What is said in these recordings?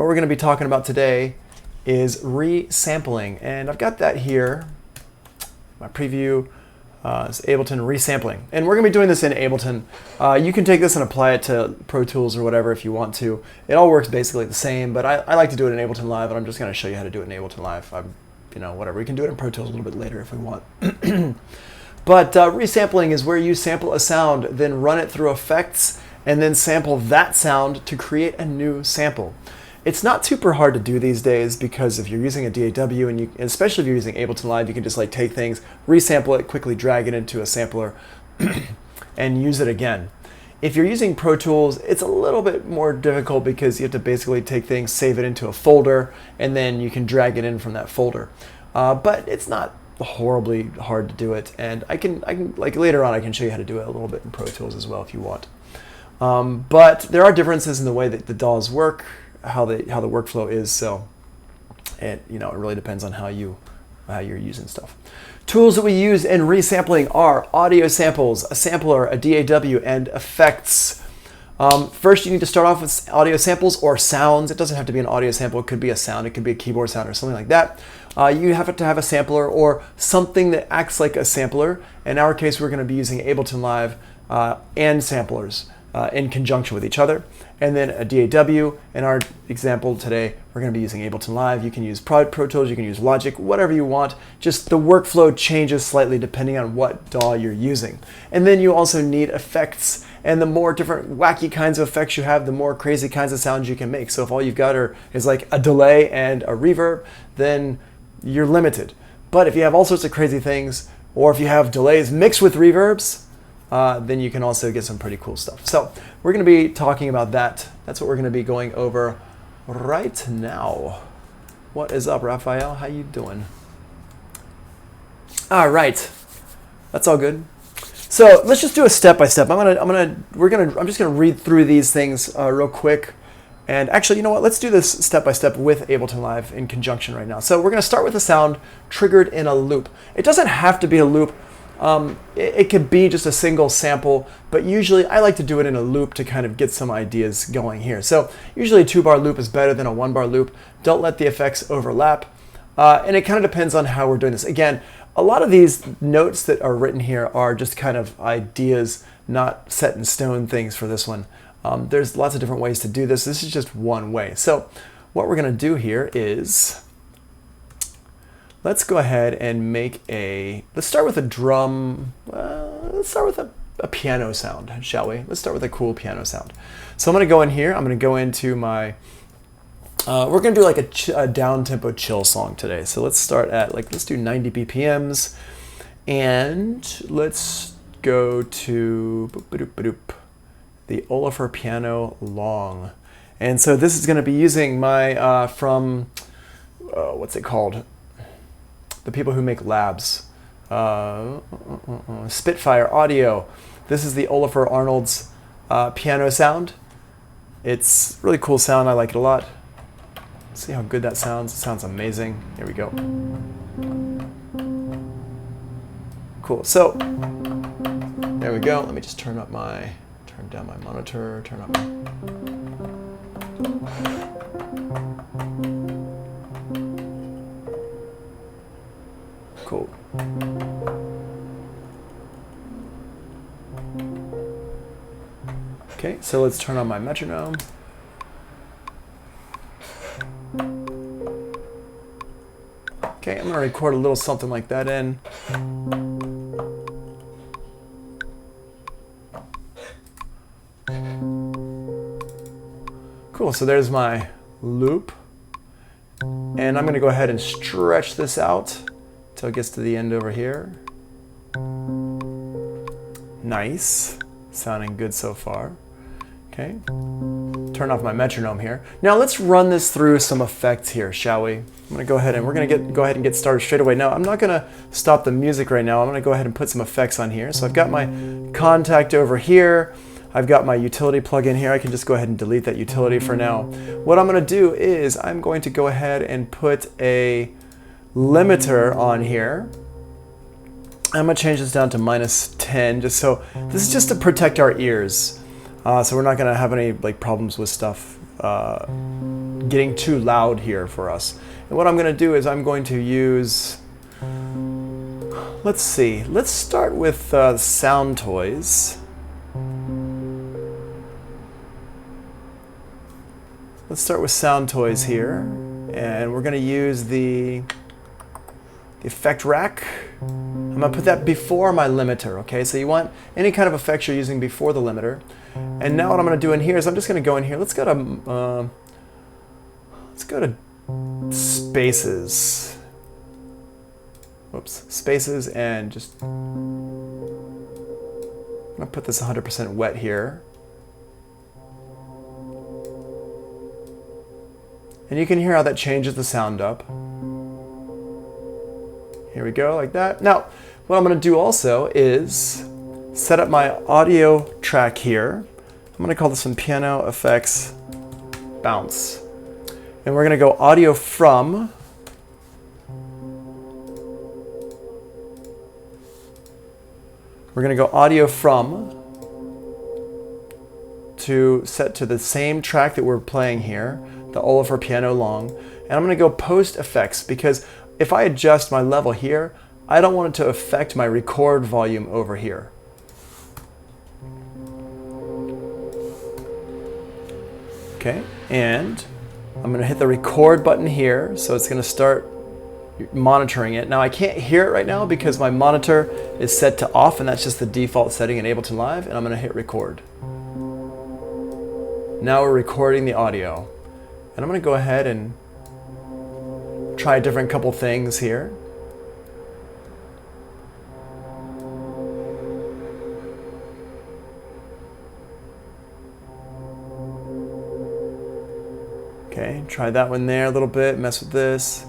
what we're going to be talking about today is resampling. And I've got that here, my preview. It's Ableton resampling. And we're going to be doing this in Ableton. You can take this and apply it to Pro Tools or whatever if you want to. It all works basically the same, but I like to do it in Ableton Live, and I'm just going to show you how to do it in Ableton Live. Whatever. We can do it in Pro Tools a little bit later if we want. But resampling is where you sample a sound, then run it through effects, and then sample that sound to create a new sample. It's not super hard to do these days because if you're using a DAW, and especially if you're using Ableton Live, you can just like take things, resample it, quickly drag it into a sampler, and use it again. If you're using Pro Tools, it's a little bit more difficult because you have to basically take things, save it into a folder, and then you can drag it in from that folder. But it's not horribly hard to do it, and I can like later on I can show you how to do it a little bit in Pro Tools as well if you want. But there are differences in the way that the DAWs work, how the workflow is. So it really depends on how you're using stuff. Tools that we use in resampling are audio samples, a sampler, a DAW, and effects. First, you need to start off with audio samples or sounds. It doesn't have to be an audio sample. It could be a sound. It could be a keyboard sound or something like that. You have to have a sampler or something that acts like a sampler. In our case, we're going to be using Ableton Live and samplers in conjunction with each other. And then a DAW. In our example today, we're going to be using Ableton Live. You can use Pro Tools, you can use Logic, whatever you want. Just the workflow changes slightly depending on what DAW you're using. And then you also need effects. And the more different wacky kinds of effects you have, the more crazy kinds of sounds you can make. So if all you've got is like a delay and a reverb, then you're limited. But if you have all sorts of crazy things, or if you have delays mixed with reverbs, then you can also get some pretty cool stuff. So we're going to be talking about that. That's what we're going to be going over right now. What is up, Raphael? How you doing? All right, that's all good. So let's just do a step by step. I'm just gonna read through these things real quick. And actually, you know what? Let's do this step by step with Ableton Live in conjunction right now. So we're gonna start with a sound triggered in a loop. It doesn't have to be a loop. It could be just a single sample, but usually I like to do it in a loop to kind of get some ideas going here. So usually a 2-bar loop is better than a 1-bar loop. Don't let the effects overlap. And it kind of depends on how we're doing this. Again, a lot of these notes that are written here are just kind of ideas, not set in stone things for this one. There's lots of different ways to do this. This is just one way. So what we're going to do here is, let's go ahead and let's start with a drum, let's start with a piano sound, shall we? Let's start with a cool piano sound. So I'm going to go in here, I'm going to go into my, we're going to do like a down-tempo chill song today. So let's start at let's do 90 BPMs, and let's go to the Olafur Piano Long. And so this is going to be using my, what's it called? The people who make labs. Spitfire Audio. This is the Olafur Arnold's piano sound. It's a really cool sound. I like it a lot. See how good that sounds. It sounds amazing. Here we go. Cool. So there we go. Let me just turn down my monitor, turn up cool. Okay, so let's turn on my metronome. Okay, I'm going to record a little something like that in. Cool, so there's my loop. And I'm going to go ahead and stretch this out till it gets to the end over here. Nice, sounding good so far. Okay, turn off my metronome here. Now let's run this through some effects here, shall we? I'm gonna go ahead and we're gonna go ahead and get started straight away. Now I'm not gonna stop the music right now. I'm gonna go ahead and put some effects on here. So I've got my contact over here. I've got my utility plugin here. I can just go ahead and delete that utility for now. What I'm gonna do is I'm going to go ahead and put a limiter on here. I'm gonna change this down to -10, just so, this is just to protect our ears. So we're not gonna have any problems with stuff getting too loud here for us. And what I'm going to do is I'm going to use, let's see, let's start with Sound Toys. Let's start with Sound Toys here, and we're going to use the effect rack. I'm going to put that before my limiter, okay? So you want any kind of effects you're using before the limiter. And now what I'm going to do in here is I'm just going to go in here. Let's go to Spaces. Whoops, Spaces, and just I'm going to put this 100% wet here. And you can hear how that changes the sound up. Here we go, like that. Now, what I'm going to do also is set up my audio track here. I'm going to call this one Piano Effects Bounce. And we're going to go audio from. We're going to go audio from to set to the same track that we're playing here, the Oliver Piano Long. And I'm going to go post effects, because if I adjust my level here, I don't want it to affect my record volume over here. Okay, and I'm going to hit the record button here, so it's going to start monitoring it. Now I can't hear it right now because my monitor is set to off, and that's just the default setting in Ableton Live, and I'm going to hit record. Now we're recording the audio. And I'm going to go ahead and try a different couple things here. Okay, try that one there a little bit, mess with this.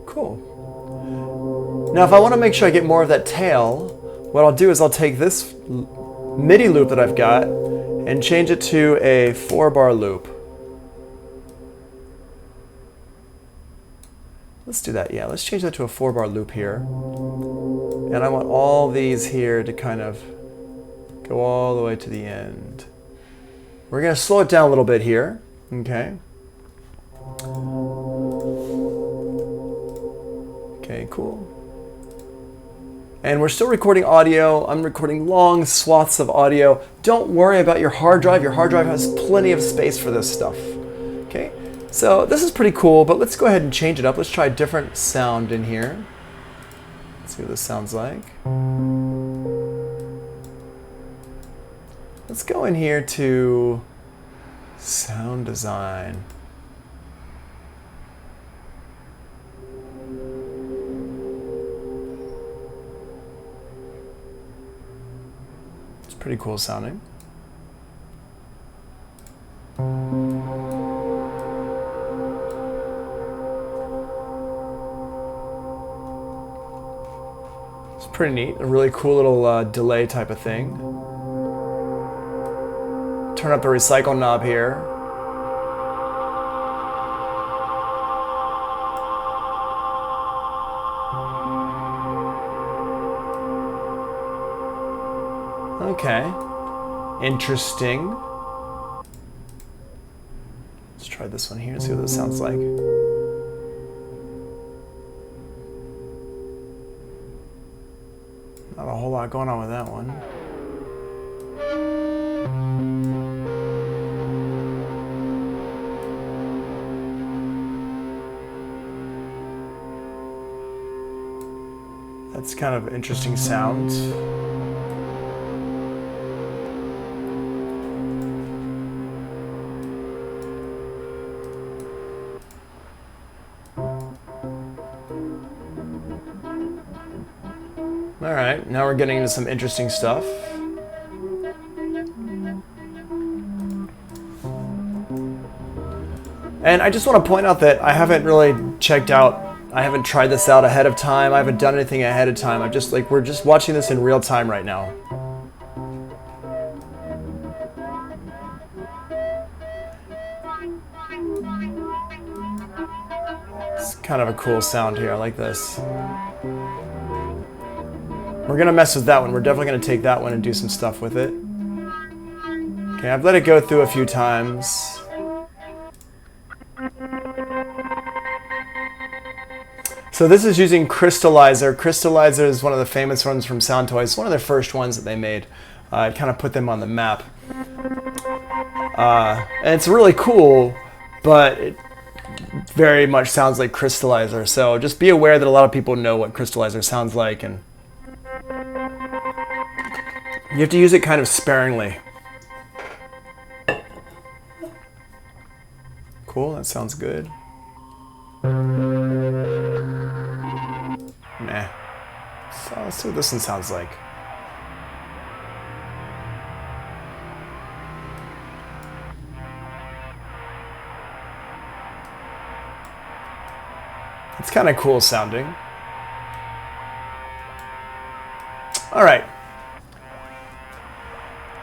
Cool. Now if I want to make sure I get more of that tail, what I'll do is I'll take this MIDI loop that I've got and change it to a 4-bar loop. Let's do that, yeah. Let's change that to a 4-bar loop here. And I want all these here to kind of go all the way to the end. We're going to slow it down a little bit here, okay? Okay, cool. And we're still recording audio. I'm recording long swaths of audio. Don't worry about your hard drive. Your hard drive has plenty of space for this stuff. Okay, so this is pretty cool, but let's go ahead and change it up. Let's try a different sound in here. Let's see what this sounds like. Let's go in here to sound design. Pretty cool sounding. It's pretty neat, a really cool little delay type of thing. Turn up the recycle knob here. Okay, interesting. Let's try this one here and see what this sounds like. Not a whole lot going on with that one. That's kind of interesting sound. All right, now we're getting into some interesting stuff. And I just want to point out that I haven't really checked out, I haven't tried this out ahead of time. I haven't done anything ahead of time. I'm just like, we're just watching this in real time right now. It's kind of a cool sound here. I like this. We're gonna mess with that one. We're definitely gonna take that one and do some stuff with it. Okay, I've let it go through a few times. So this is using Crystallizer. Crystallizer is one of the famous ones from Sound Toys. One of their first ones that they made. It kind of put them on the map. And it's really cool, but it very much sounds like Crystallizer. So just be aware that a lot of people know what Crystallizer sounds like, and you have to use it kind of sparingly. Cool, that sounds good. Nah. So let's see what this one sounds like. It's kind of cool sounding. All right.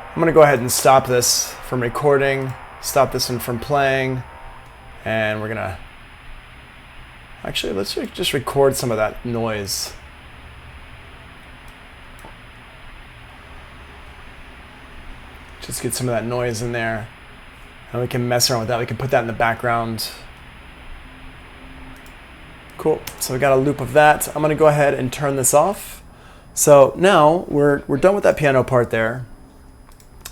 I'm going to go ahead and stop this from recording, stop this one from playing, and we're going to... Actually, let's just record some of that noise. Just get some of that noise in there. And we can mess around with that. We can put that in the background. Cool. So we got a loop of that. I'm going to go ahead and turn this off. So now we're done with that piano part there.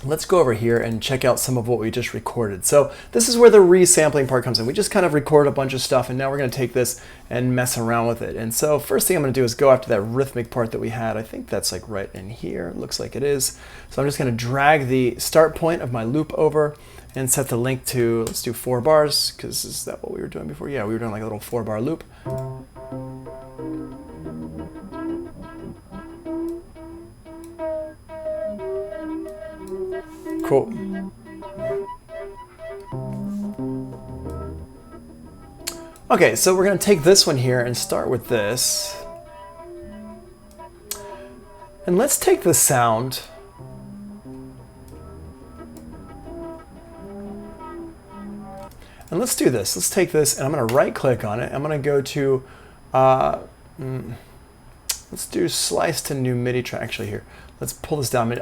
Let's go over here and check out some of what we just recorded. So this is where the resampling part comes in. We just kind of recorded a bunch of stuff, and now we're going to take this and mess around with it. And so first thing I'm going to do is go after that rhythmic part that we had. I think that's like right in here. It looks like it is. So I'm just going to drag the start point of my loop over and set the length to, let's do 4 bars, because is that what we were doing before? Yeah, we were doing like a little 4-bar loop. Cool. Okay, so we're going to take this one here and start with this. And let's take the sound. And let's do this. Let's take this, and I'm going to right click on it. I'm going to go to, let's do slice to new MIDI track. Actually here, let's pull this down,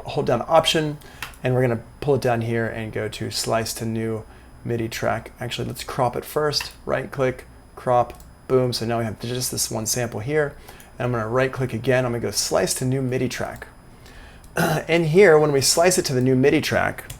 hold down Option, and we're going to pull it down here and go to slice to new MIDI track. Actually, let's crop it first. Right click, crop, boom. So now we have just this one sample here. And I'm going to right click again. I'm going to go slice to new MIDI track. And here, when we slice it to the new MIDI track,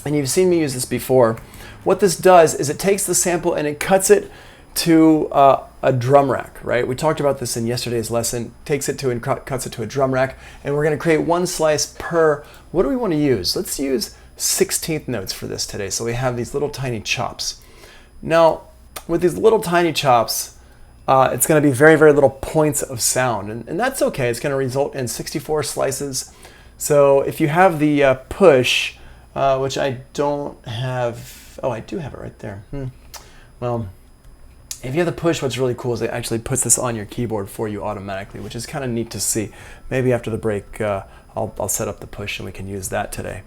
and you've seen me use this before, what this does is it takes the sample and it cuts it to a drum rack, right? We talked about this in yesterday's lesson. Takes it to and cuts it to a drum rack, and we're going to create one slice per. What do we want to use? Let's use 16th notes for this today. So we have these little tiny chops. Now, with these little tiny chops, it's going to be very, very little points of sound, and that's okay. It's going to result in 64 slices. So if you have the push, which I don't have, oh, I do have it right there. Well, if you have the push, what's really cool is it actually puts this on your keyboard for you automatically, which is kind of neat to see. Maybe after the break, I'll set up the push and we can use that today.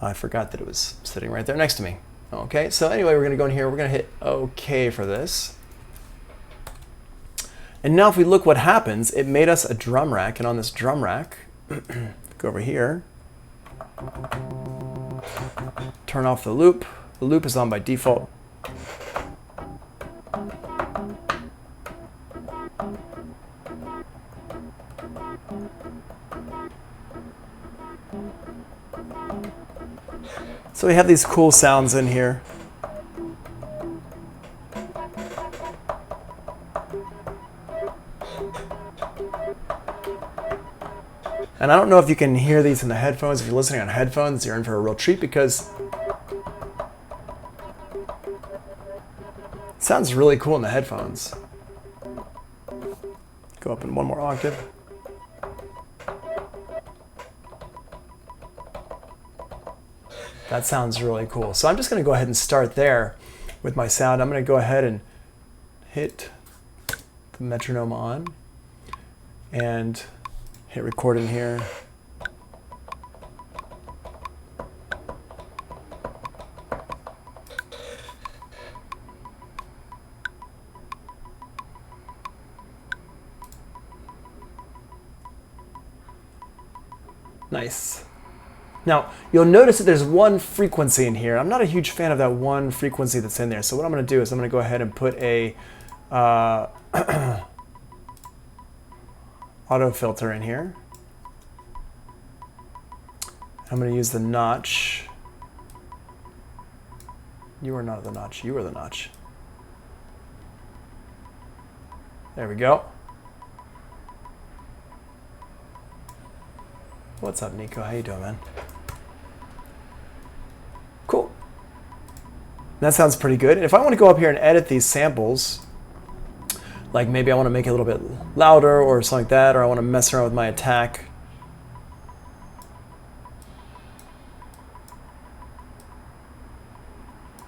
I forgot that it was sitting right there next to me. Okay, so anyway, we're going to go in here. We're going to hit OK for this. And now if we look what happens, it made us a drum rack. And on this drum rack, go over here, turn off the loop. The loop is on by default. So we have these cool sounds in here. And I don't know if you can hear these in the headphones. If you're listening on headphones, you're in for a real treat because it sounds really cool in the headphones. Go up in one more octave. That sounds really cool. So I'm just going to go ahead and start there with my sound. I'm going to go ahead and hit the metronome on and hit record in here. Nice. Now, you'll notice that there's one frequency in here. I'm not a huge fan of that one frequency that's in there. So what I'm going to do is I'm going to go ahead and put a auto filter in here. I'm going to use the notch. You are not the notch. You are the notch. There we go. What's up, Nico? How you doing, man? Cool. That sounds pretty good. And if I want to go up here and edit these samples, like maybe I want to make it a little bit louder or something like that, or I want to mess around with my attack.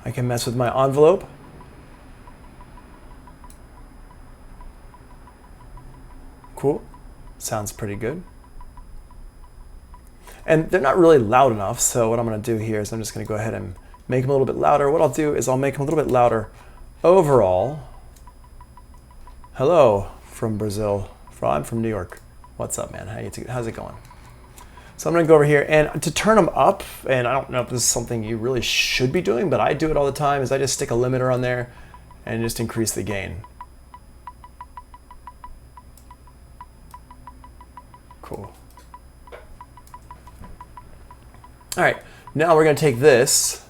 I can mess with my envelope. Cool. Sounds pretty good. And they're not really loud enough, so what I'm going to do here is I'm just going to go ahead and make them a little bit louder. What I'll do is I'll make them a little bit louder overall. Hello from Brazil. I'm from New York. What's up, man? How's it going? So I'm going to go over here, and to turn them up, and I don't know if this is something you really should be doing, but I do it all the time, is I just stick a limiter on there and just increase the gain. Cool. All right, now we're going to take this,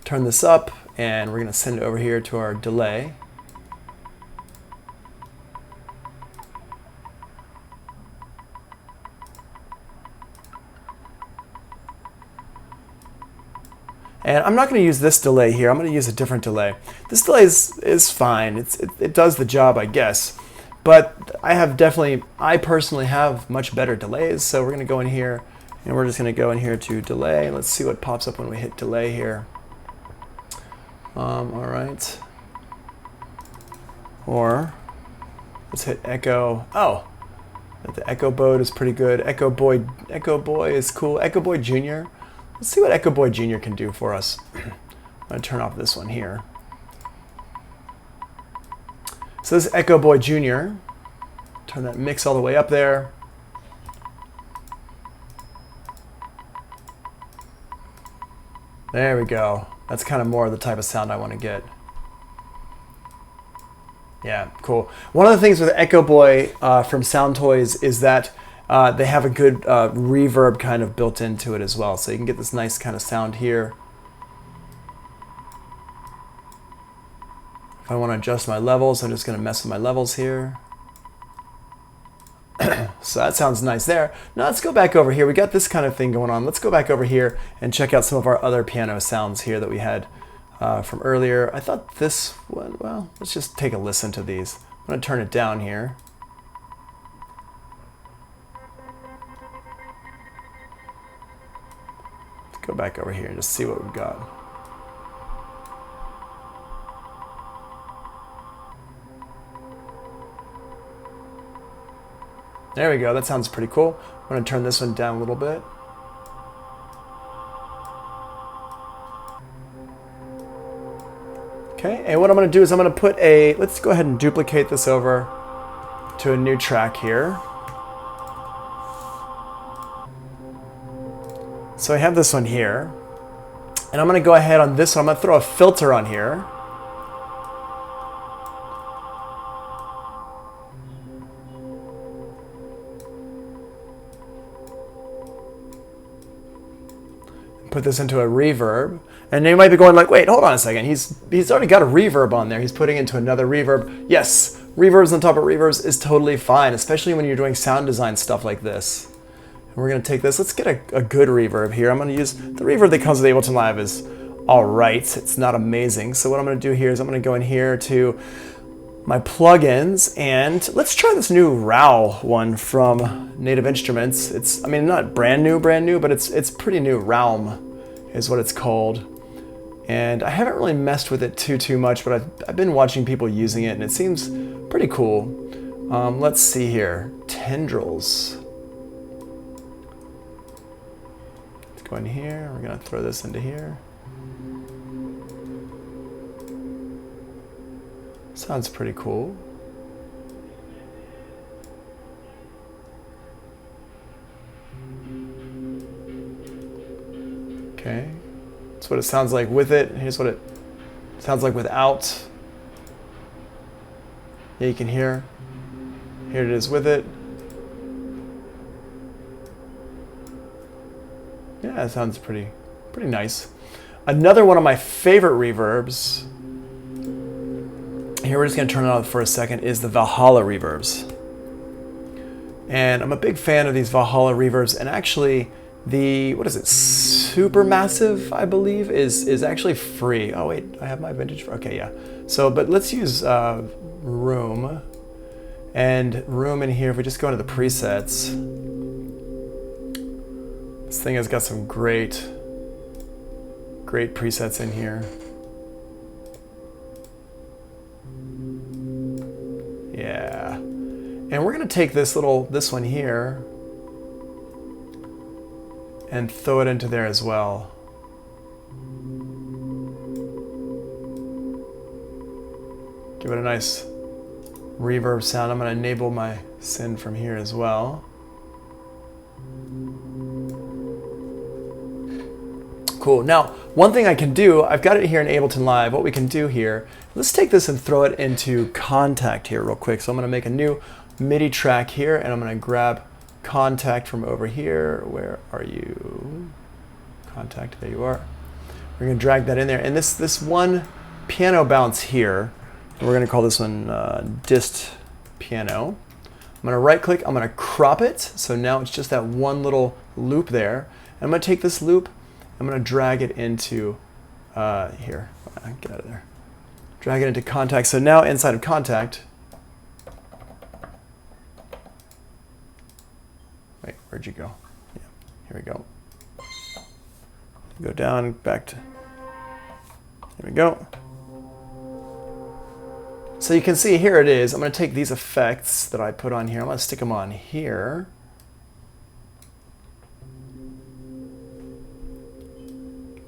turn this up, and we're going to send it over here to our delay. And I'm not going to use this delay here. I'm going to use a different delay. This delay is fine. It does the job, I guess. But I personally have much better delays. So we're going to go in here, and we're just going to go in here to delay. Let's see what pops up when we hit delay here. All right. Or let's hit echo. Oh, the echo mode is pretty good. Echo Boy is cool. Echo Boy Jr. Let's see what Echo Boy Jr. can do for us. I'm going to turn off this one here. So this is Echo Boy Jr. Turn that mix all the way up there. There we go. That's kind of more of the type of sound I want to get. Yeah, cool. One of the things with Echo Boy from Sound Toys is that they have a good reverb kind of built into it as well. So you can get this nice kind of sound here. If I want to adjust my levels, I'm just going to mess with my levels here. So that sounds nice there. Now let's go back over here. We got this kind of thing going on. Let's go back over here and check out some of our other piano sounds here that we had from earlier. I thought this one, well, let's just take a listen to these. I'm going to turn it down here. Go back over here and just see what we've got. There we go. That sounds pretty cool. I'm going to turn this one down a little bit. Okay, and what I'm going to do is I'm going to put let's go ahead and duplicate this over to a new track here. So I have this one here, and I'm going to go ahead on this one. I'm going to throw a filter on here. Put this into a reverb, and you might be going like, wait, hold on a second. He's already got a reverb on there. He's putting into another reverb. Yes, reverbs on top of reverbs is totally fine, especially when you're doing sound design stuff like this. We're going to take this. Let's get a good reverb here. I'm going to use the reverb that comes with Ableton Live is all right. It's not amazing. So what I'm going to do here is I'm going to go in here to my plugins, and let's try this new RAW one from Native Instruments. It's, I mean, not brand new, but it's pretty new. Realm is what it's called. And I haven't really messed with it too much, but I've been watching people using it, and it seems pretty cool. Let's see here. Tendrils. Go in here, we're going to throw this into here. Sounds pretty cool. That's what it sounds like with it. Here's what it sounds like without. Yeah, you can hear. Here it is with it. Yeah, it sounds pretty nice. Another one of my favorite reverbs, here we're just going to turn it off for a second, is the Valhalla Reverbs. And I'm a big fan of these Valhalla Reverbs, and actually the, what is it, Supermassive, I believe, is actually free. Oh wait, I have my vintage, okay, yeah. So, but let's use Room. And Room in here, if we just go into the presets, this thing has got some great presets in here. Yeah. And we're gonna take this one here and throw it into there as well. Give it a nice reverb sound. I'm gonna enable my synth from here as well. Cool. Now, one thing I can do, I've got it here in Ableton Live. What we can do here, let's take this and throw it into Contact here real quick. So I'm going to make a new MIDI track here, and I'm going to grab Contact from over here. Where are you? Contact, there you are. We're going to drag that in there. And this one piano bounce here, we're going to call this one Dist Piano. I'm going to right click, I'm going to crop it. So now it's just that one little loop there. And I'm going to take this loop, I'm going to drag it into here. Get out of there. Drag it into Contact. So now inside of Contact, wait, where'd you go? Yeah, here we go. Go down, back to, here we go. So you can see here it is. I'm going to take these effects that I put on here. I'm going to stick them on here.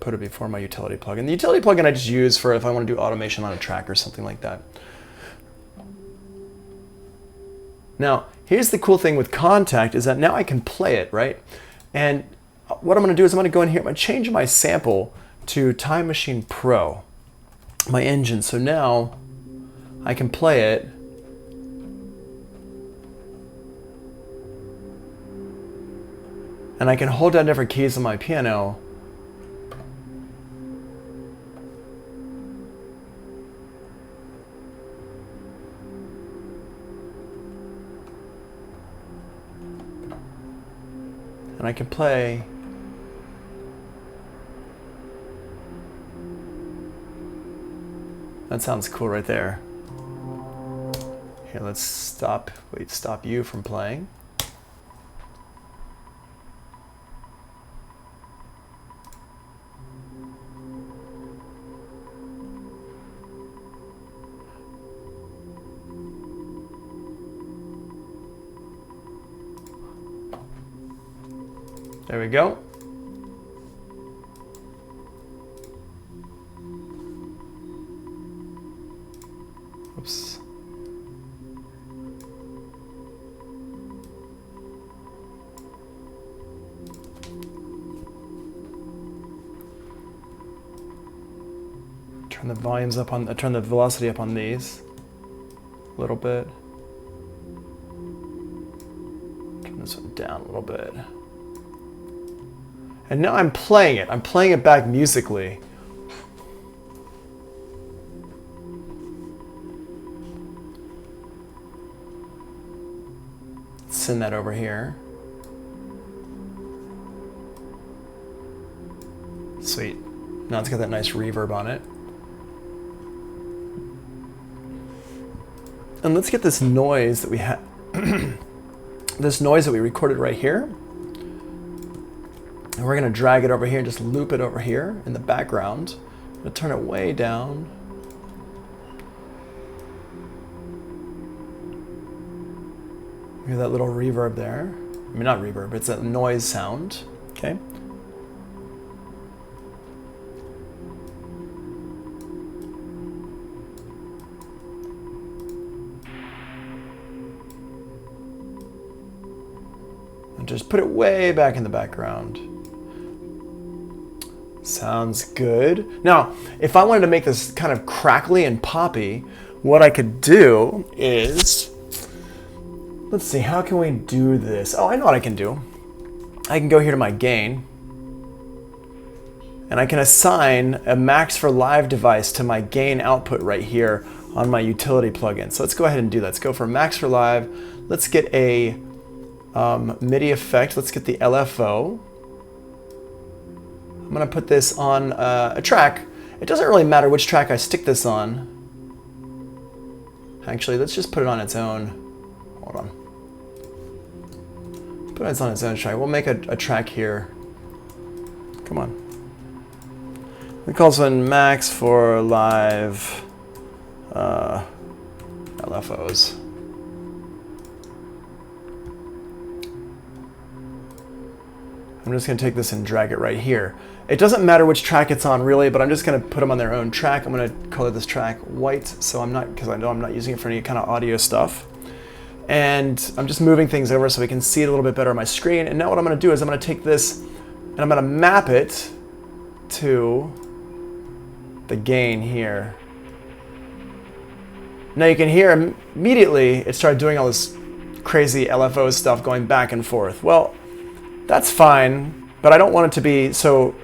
Put it before my utility plugin. The utility plugin I just use for if I want to do automation on a track or something like that. Now, here's the cool thing with Contact is that now I can play it, right? And what I'm going to do is I'm going to go in here, I'm going to change my sample to Time Machine Pro, my engine. So now I can play it. And I can hold down different keys on my piano. And I can play that sounds cool right there. Here, let's stop you from playing. There we go. Oops. Turn the volumes up on, turn the velocity up on these a little bit. Turn this one down a little bit. And now I'm playing it. I'm playing it back musically. Send that over here. Sweet. Now it's got that nice reverb on it. And let's get this noise that we had, this noise that we recorded right here. And we're going to drag it over here and just loop it over here in the background. I'm going to turn it way down. Hear that little reverb there. I mean, not reverb, it's a noise sound. Okay. And just put it way back in the background. Sounds good. Now, if I wanted to make this kind of crackly and poppy, what I could do is, let's see, how can we do this? Oh, I know what I can do. I can go here to my gain, and I can assign a max for live device to my gain output right here on my utility plugin. So let's go ahead and do that. Let's go for max for live. Let's get a MIDI effect. Let's get the LFO. I'm gonna put this on a track. It doesn't really matter which track I stick this on. Actually, let's just put it on its own. Hold on. Put it on its own track. We'll make a track here. Come on. We call this one max for live LFOs. I'm just going to take this and drag it right here. It doesn't matter which track it's on really, but I'm just going to put them on their own track. I'm going to color this track white, so I'm not, because I know I'm not using it for any kind of audio stuff. And I'm just moving things over so we can see it a little bit better on my screen. And now what I'm going to do is I'm going to take this and I'm going to map it to the gain here. Now you can hear immediately it started doing all this crazy LFO stuff going back and forth. Well, that's fine, but I don't want it to be so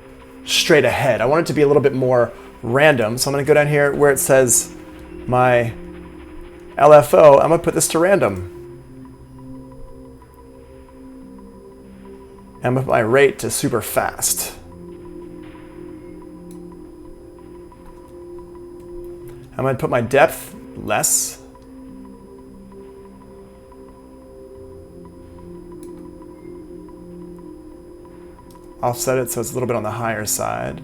straight ahead. I want it to be a little bit more random. So I'm going to go down here where it says my LFO. I'm going to put this to random. And I'm going to put my rate to super fast. I'm going to put my depth less. Offset it so it's a little bit on the higher side.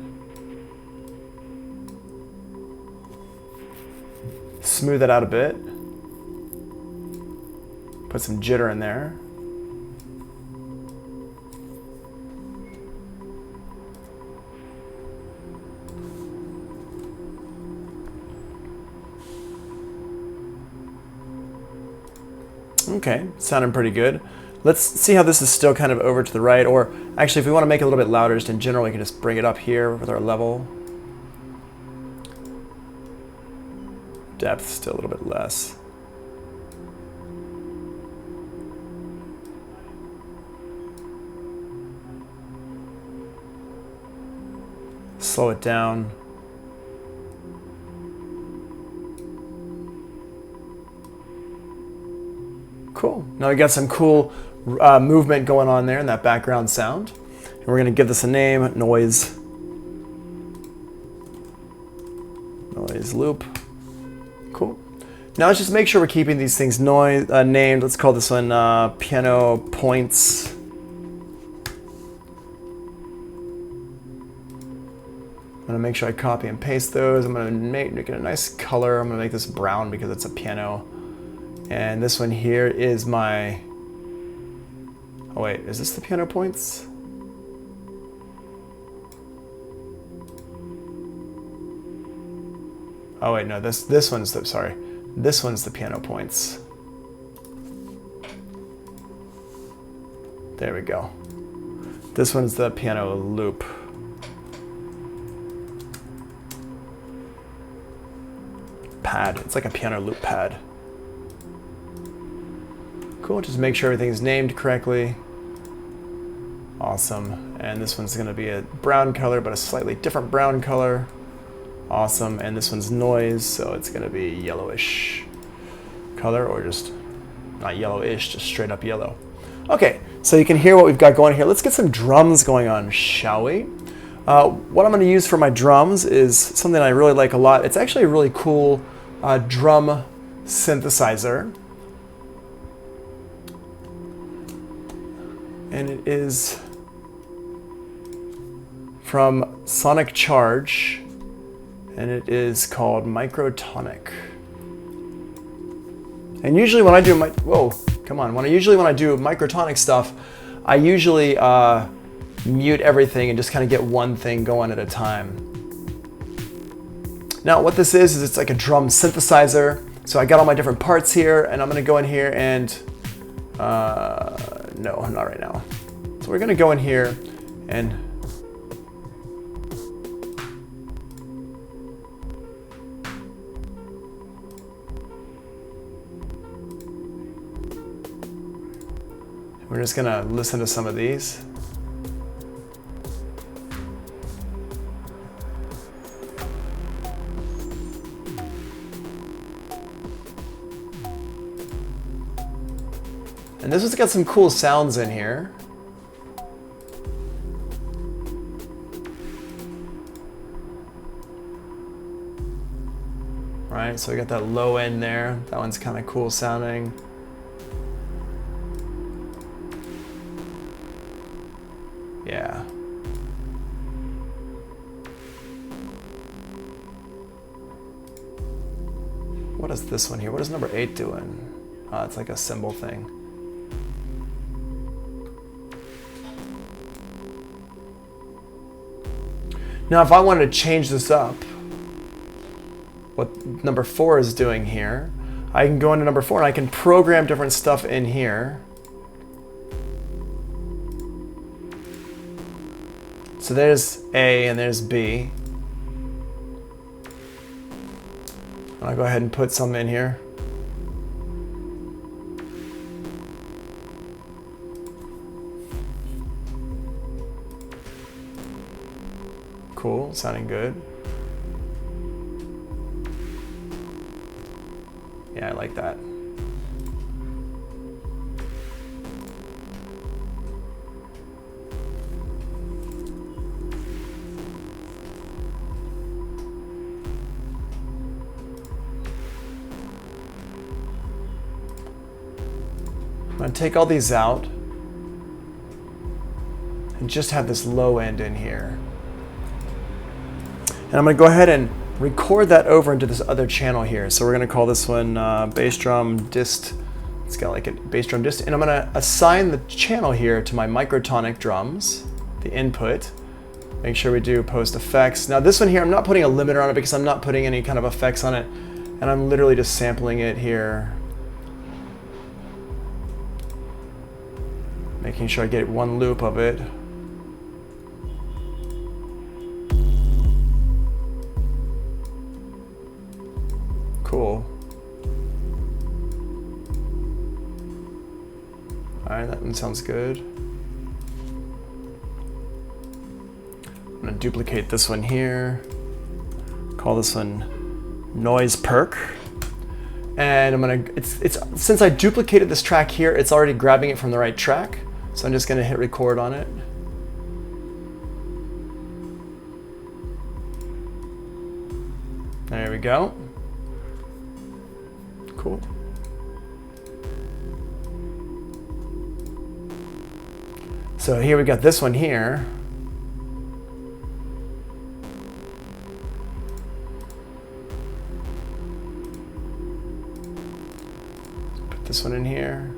Smooth it out a bit. Put some jitter in there. Okay, sounding pretty good. Let's see how this is still kind of over to the right, or actually if we want to make it a little bit louder, just in general, we can just bring it up here with our level. Depth still a little bit less. Slow it down. Cool. Now we got some cool movement going on there in that background sound. And we're going to give this a name, noise. Noise loop. Cool. Now let's just make sure we're keeping these things named. Let's call this one piano points. I'm going to make sure I copy and paste those. I'm going to make it a nice color. I'm going to make this brown because it's a piano. And this one here is my, oh wait, is this the piano points? Oh wait, no, this one's the, sorry. This one's the piano points. There we go. This one's the piano loop. Pad, it's like a piano loop pad. Cool, just make sure everything's named correctly. Awesome, and this one's gonna be a brown color, but a slightly different brown color. Awesome, and this one's noise, so it's gonna be yellowish color, or just not yellowish, just straight up yellow. Okay, so you can hear what we've got going here. Let's get some drums going on, shall we? What I'm gonna use for my drums is something I really like a lot. It's actually a really cool drum synthesizer. And it is from Sonic Charge, and it is called Microtonic. And usually when I do when I do Microtonic stuff, I usually mute everything and just kind of get one thing going at a time. Now what this is it's like a drum synthesizer. So I got all my different parts here, and I'm gonna go in here and no, not right now. So we're gonna go in here and We're just gonna listen to some of these. And this one's got some cool sounds in here. Right, so we got that low end there. That one's kind of cool sounding. Yeah. What is this one here? What is number 8 doing? Oh, it's like a cymbal thing. Now, if I wanted to change this up, what number 4 is doing here, I can go into number 4 and I can program different stuff in here. So there's A and there's B. I'll go ahead and put some in here. Cool, sounding good. Yeah, I like that. I'm going to take all these out and just have this low end in here. And I'm going to go ahead and record that over into this other channel here. So we're going to call this one bass drum dist. It's got like a bass drum dist. And I'm going to assign the channel here to my microtonic drums, the input. Make sure we do post effects. Now this one here, I'm not putting a limiter on it because I'm not putting any kind of effects on it. And I'm literally just sampling it here. Making sure I get one loop of it. Cool. All right, that one sounds good. I'm gonna duplicate this one here. Call this one Noise Perk. And I'm gonna, since I duplicated this track here, it's already grabbing it from the right track. So I'm just gonna hit record on it. There we go. Cool. So here we got this one here. Put this one in here.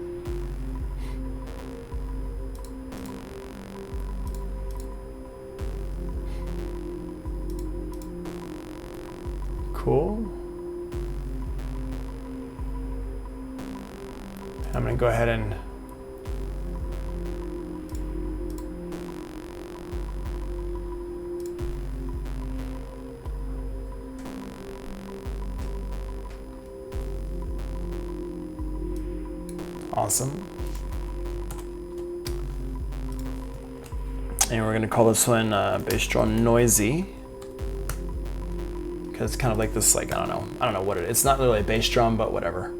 Cool. I'm going to go ahead and awesome. And we're going to call this one bass drum noisy. Because it's kind of like this, like, I don't know what it is. It's not really a bass drum, but whatever.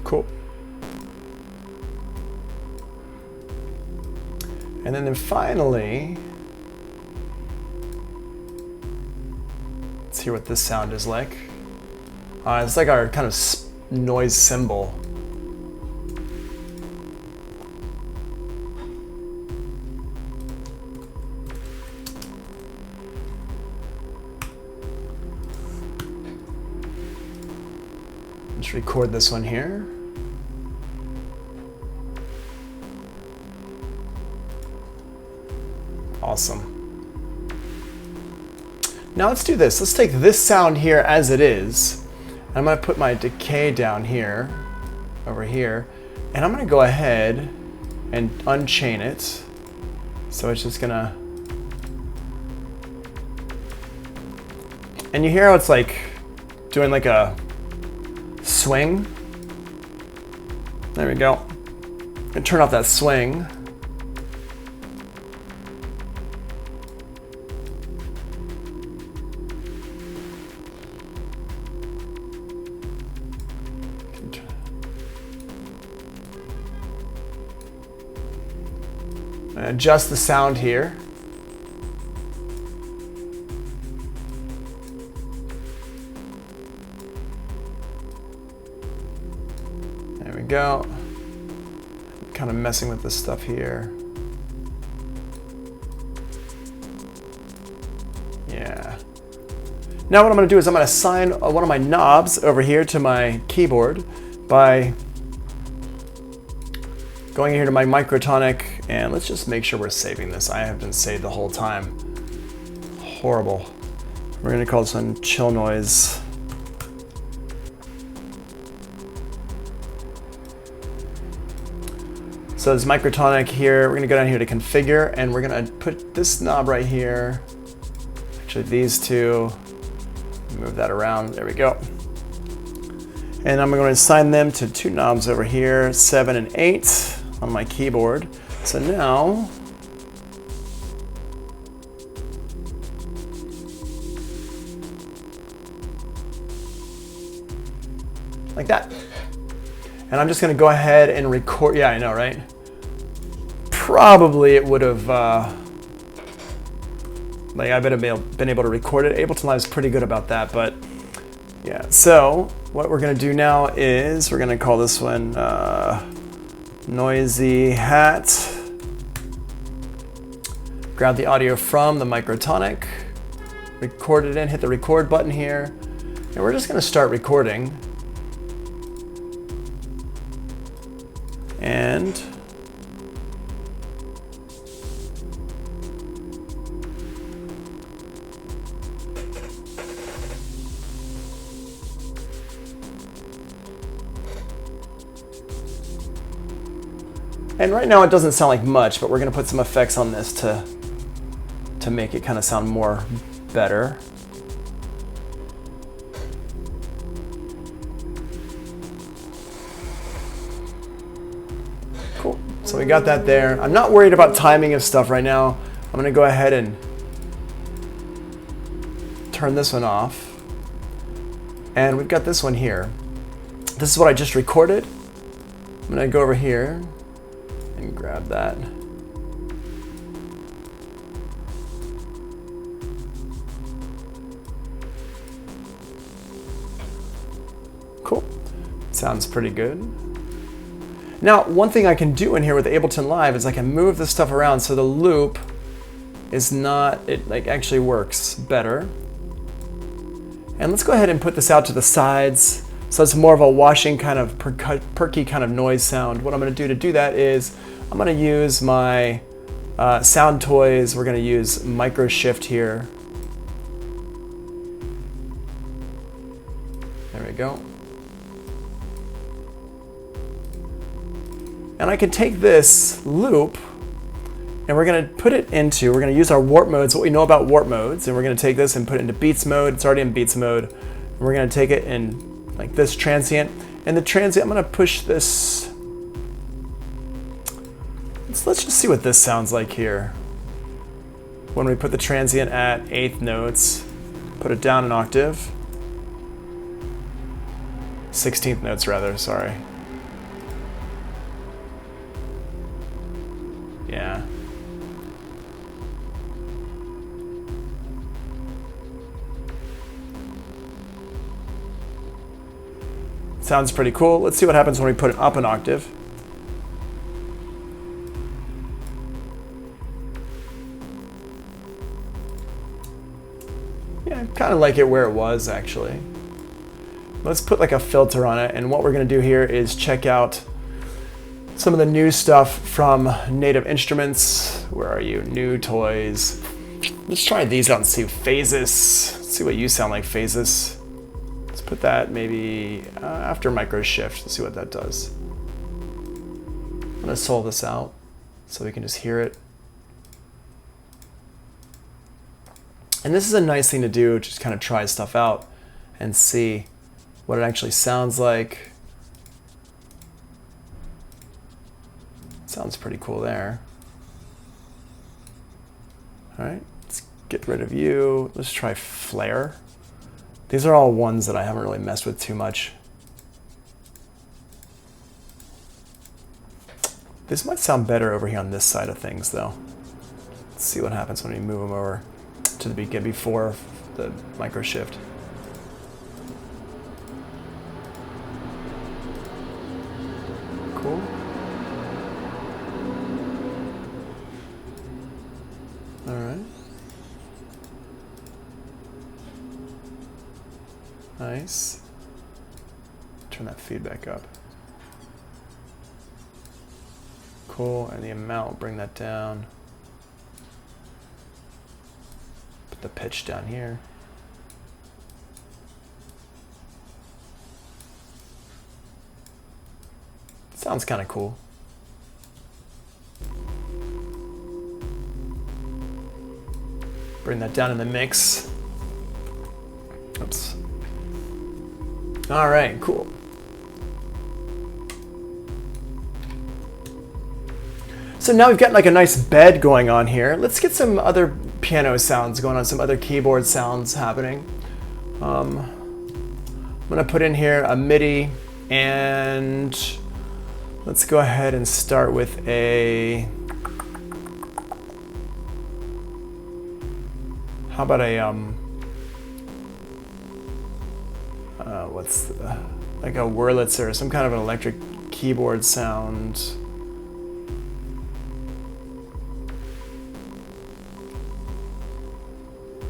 Cool. And then finally, let's hear what this sound is like. It's like our kind of noise cymbal. Let's record this one here. Awesome. Now let's do this. Let's take this sound here as it is. I'm going to put my decay down here, over here, and I'm going to go ahead and unchain it. So it's just going to And you hear how it's like doing like a swing. There we go. And turn off that swing. Adjust the sound here. There we go. Kind of messing with this stuff here. Yeah. Now what I'm going to do is I'm going to assign one of my knobs over here to my keyboard by going here to my microtonic, and let's just make sure we're saving this. I have been saved the whole time. Horrible. We're going to call this one chill noise. So this microtonic here, we're going to go down here to configure, and we're going to put this knob right here. Actually, these two. Move that around. There we go. And I'm going to assign them to two knobs over here, 7 and 8 on my keyboard. So now, like that. And I'm just going to go ahead and record. Yeah, I know, right? Probably it would have, like I would have been able to record it. Ableton Live is pretty good about that, but yeah. So what we're going to do now is we're going to call this one Noisy Hat. Grab the audio from the microtonic, record it in, hit the record button here, and we're just going to start recording. And right now it doesn't sound like much, but we're going to put some effects on this to make it kind of sound more better. Cool. So we got that there. I'm not worried about timing of stuff right now. I'm going to go ahead and turn this one off. And we've got this one here. This is what I just recorded. I'm going to go over here and grab that. Cool. Sounds pretty good. Now, one thing I can do in here with Ableton Live is I can move this stuff around so the loop is not, it like actually works better. And let's go ahead and put this out to the sides so it's more of a washing kind of perky kind of noise sound. What I'm going to do that is I'm going to use my sound toys. We're going to use micro shift here. There we go. And I can take this loop and we're going to put it into, we're going to use our warp modes, what we know about warp modes, and we're going to take this and put it into beats mode. It's already in beats mode. And we're going to take it in like this transient. And the transient, I'm going to push this. Let's just see what this sounds like here. When we put the transient at 8th notes, put it down an octave. 16th notes rather, sorry. Yeah. Sounds pretty cool. Let's see what happens when we put it up an octave. Yeah, I kind of like it where it was actually. Let's put like a filter on it, and what we're going to do here is check out some of the new stuff from Native Instruments. Where are you? New toys. Let's try these out and see phases. Let's see what you sound like, phases. Let's put that maybe after micro shift. Let's see what that does. I'm gonna solve this out so we can just hear it. And this is a nice thing to do, just kind of try stuff out and see what it actually sounds like. Sounds pretty cool there. All right, let's get rid of you. Let's try flare. These are all ones that I haven't really messed with too much. This might sound better over here on this side of things though. Let's see what happens when we move them over to the beginning before the micro shift. Cool. All right. Nice. Turn that feedback up. Cool, and the amount, bring that down. Put the pitch down here. Sounds kind of cool. Bring that down in the mix. Oops. All right, cool. So now we've got like a nice bed going on here. Let's get some other piano sounds going on, some other keyboard sounds happening. I'm gonna put in here a MIDI, and let's go ahead and start with a, how about a, like a Wurlitzer, some kind of an electric keyboard sound.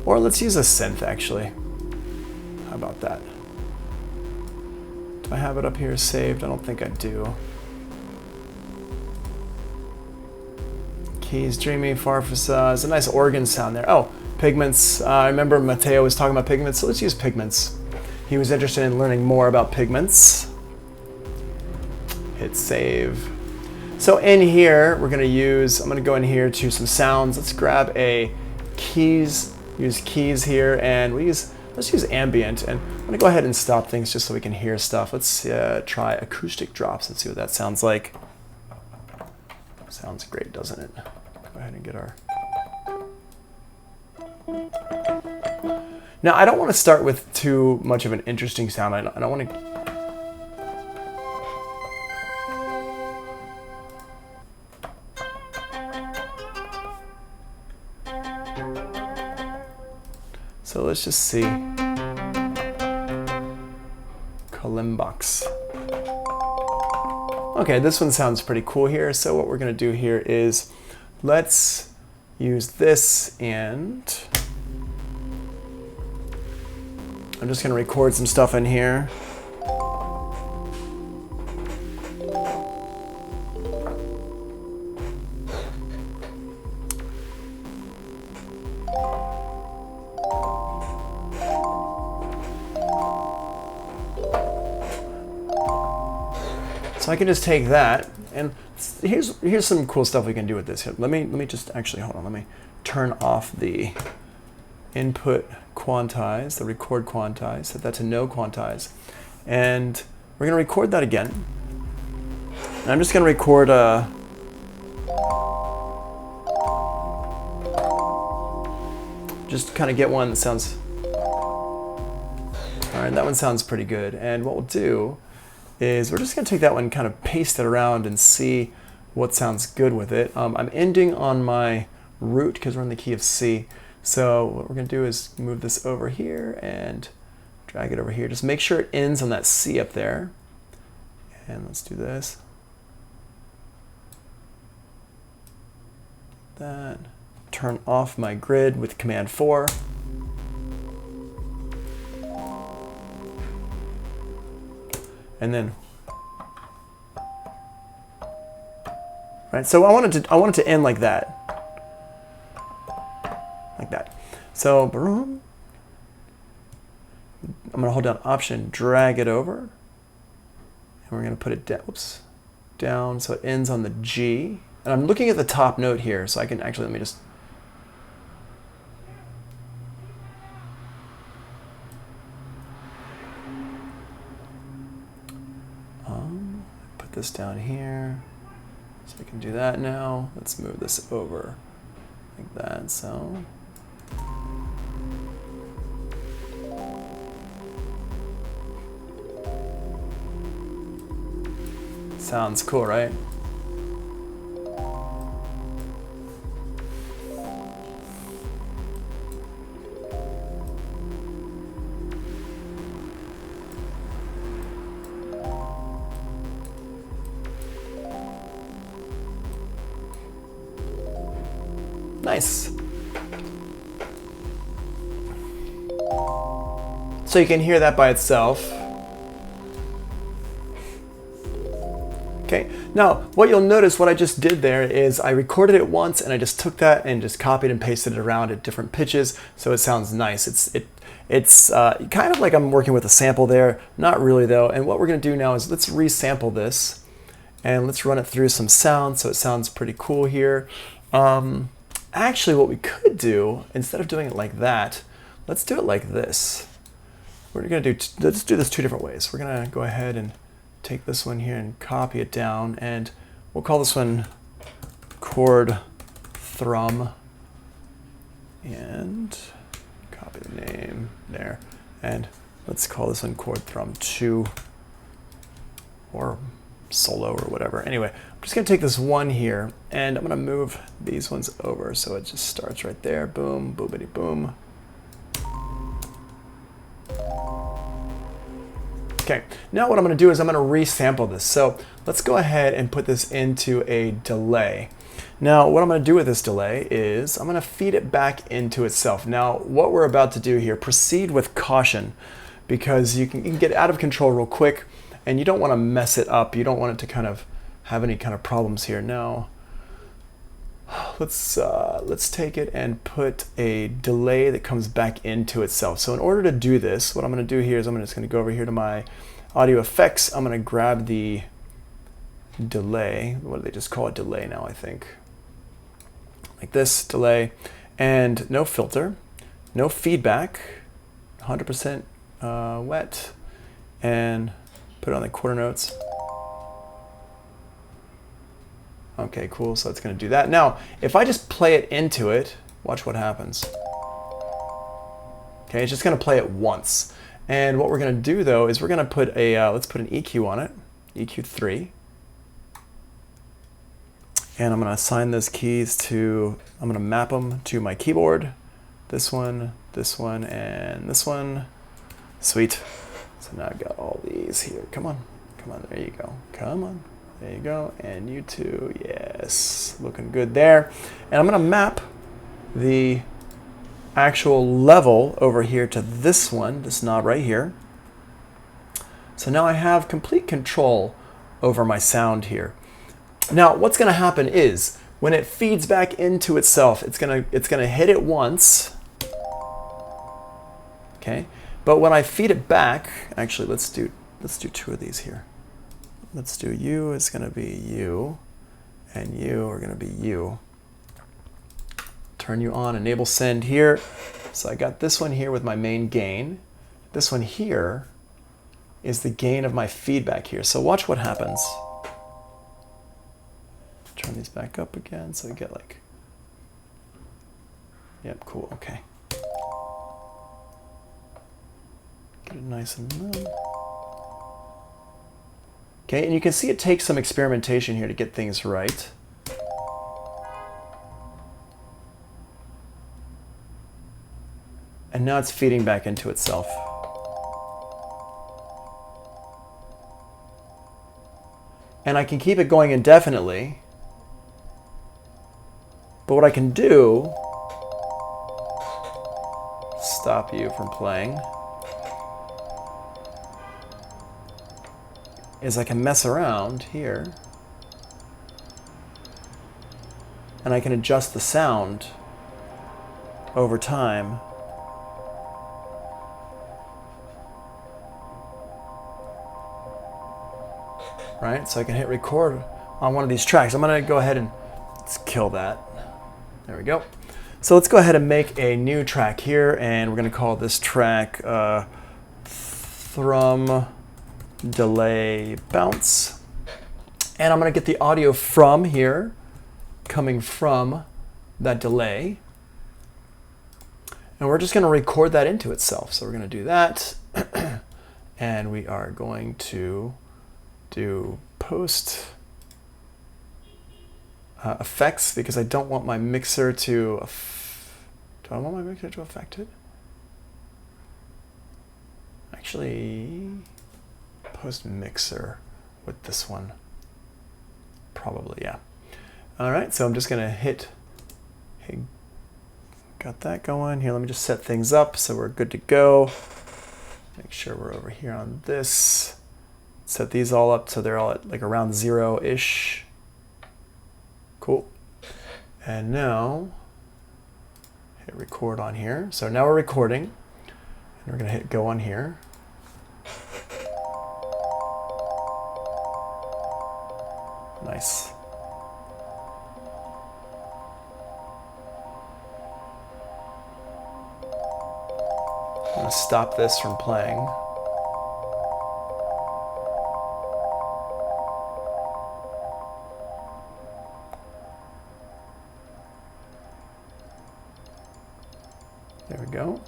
Or let's use a synth actually. How about that? Do I have it up here saved? I don't think I do. Keys, Dreamy, Farfisa. It's a nice organ sound there. Oh, pigments. I remember Matteo was talking about pigments, so let's use pigments. He was interested in learning more about pigments. Hit save. So in here, we're gonna use, I'm gonna go in here to some sounds. Let's grab a keys, use keys here, and let's use ambient. And I'm gonna go ahead and stop things just so we can hear stuff. Let's try acoustic drops. Let's see what that sounds like. Sounds great, doesn't it? Go ahead and get our... Now, I don't want to start with too much of an interesting sound. I don't want to... So let's just see. Kalimbox. Okay, this one sounds pretty cool here. So what we're going to do here is let's use this, and I'm just going to record some stuff in here. So I can just take that, and here's some cool stuff we can do with this. Here, let me just actually hold on. Let me turn off the input quantize, the record quantize, set that to no quantize, and we're going to record that again. And I'm just going to record just kind of get one that sounds, all right, that one sounds pretty good. And what we'll do is we're just going to take that one and kind of paste it around and see what sounds good with it. I'm ending on my root because we're in the key of C. So what we're going to do is move this over here and drag it over here. Just make sure it ends on that C up there. And let's do this. That. Turn off my grid with Command 4. And then, right, so I want it to end like that. Like that. So, boom. I'm going to hold down Option, drag it over. And we're going to put it down, whoops, down so it ends on the G. And I'm looking at the top note here, so I can actually, let me just. this down here. So we can do that now. Let's move this over like that, so. Sounds cool, right? Nice. So you can hear that by itself. Okay, now what you'll notice, what I just did there is I recorded it once and I just took that and just copied and pasted it around at different pitches so it sounds nice. It's kind of like I'm working with a sample there, not really though. And what we're gonna do now is let's resample this and let's run it through some sound so it sounds pretty cool here. Actually, what we could do, instead of doing it like that, let's do it like this. We're gonna do, let's do this two different ways. We're gonna go ahead and take this one here and copy it down, and we'll call this one chord thrum, and copy the name there, and let's call this one chord thrum 2 or solo or whatever. Anyway, I'm just gonna take this one here and I'm gonna move these ones over so it just starts right there. Boom, boobity boom. Okay, now what I'm gonna do is I'm gonna resample this. So let's go ahead and put this into a delay. Now what I'm gonna do with this delay is I'm gonna feed it back into itself. Now what we're about to do here, proceed with caution, because you can get out of control real quick and you don't wanna mess it up. You don't want it to kind of have any kind of problems here. Now let's take it and put a delay that comes back into itself. So in order to do this, what I'm going to do here is I'm just going to go over here to my audio effects. I'm going to grab the delay. What do they just call it? Delay now, I think. Like this, delay, and no filter, no feedback, 100% wet, and put it on the quarter notes. Okay, cool, so it's gonna do that. Now, if I just play it into it, watch what happens. Okay, it's just gonna play it once. And what we're gonna do though, is we're gonna put a, let's put an EQ on it, EQ3. And I'm gonna assign those keys to, I'm gonna map them to my keyboard. This one, and this one. Sweet. So now I've got all these here. Come on, there you go, come on. There you go, and you too, yes, looking good there. And I'm gonna map the actual level over here to this one, this knob right here. So now I have complete control over my sound here. Now, what's gonna happen is, when it feeds back into itself, it's gonna hit it once, okay? But when I feed it back, actually, let's do 2 of these here. Let's do you is going to be you, and you are going to be you. Turn you on, enable send here. So I got this one here with my main gain. This one here is the gain of my feedback here. So watch what happens. Turn these back up again so we get like, yep, cool, okay. Get it nice and low. Okay, and you can see it takes some experimentation here to get things right. And now it's feeding back into itself. And I can keep it going indefinitely. But what I can do, stop you from playing, is I can mess around here and I can adjust the sound over time. Right, so I can hit record on one of these tracks. I'm gonna go ahead and let's kill that. There we go. So let's go ahead and make a new track here, and we're gonna call this track Thrum Delay Bounce. And I'm going to get the audio from here, coming from that delay. And we're just going to record that into itself. So we're going to do that. And we are going to do post effects, because I don't want my mixer to... do I want my mixer to affect it? Actually, post mixer with this one. Probably, yeah. All right, so I'm just going to hit, hey, got that going. Here, let me just set things up so we're good to go. Make sure we're over here on this. Set these all up so they're all at like around 0-ish. Cool. And now, hit record on here. So now we're recording. And we're going to hit go on here. Nice. I'm going to stop this from playing. There we go.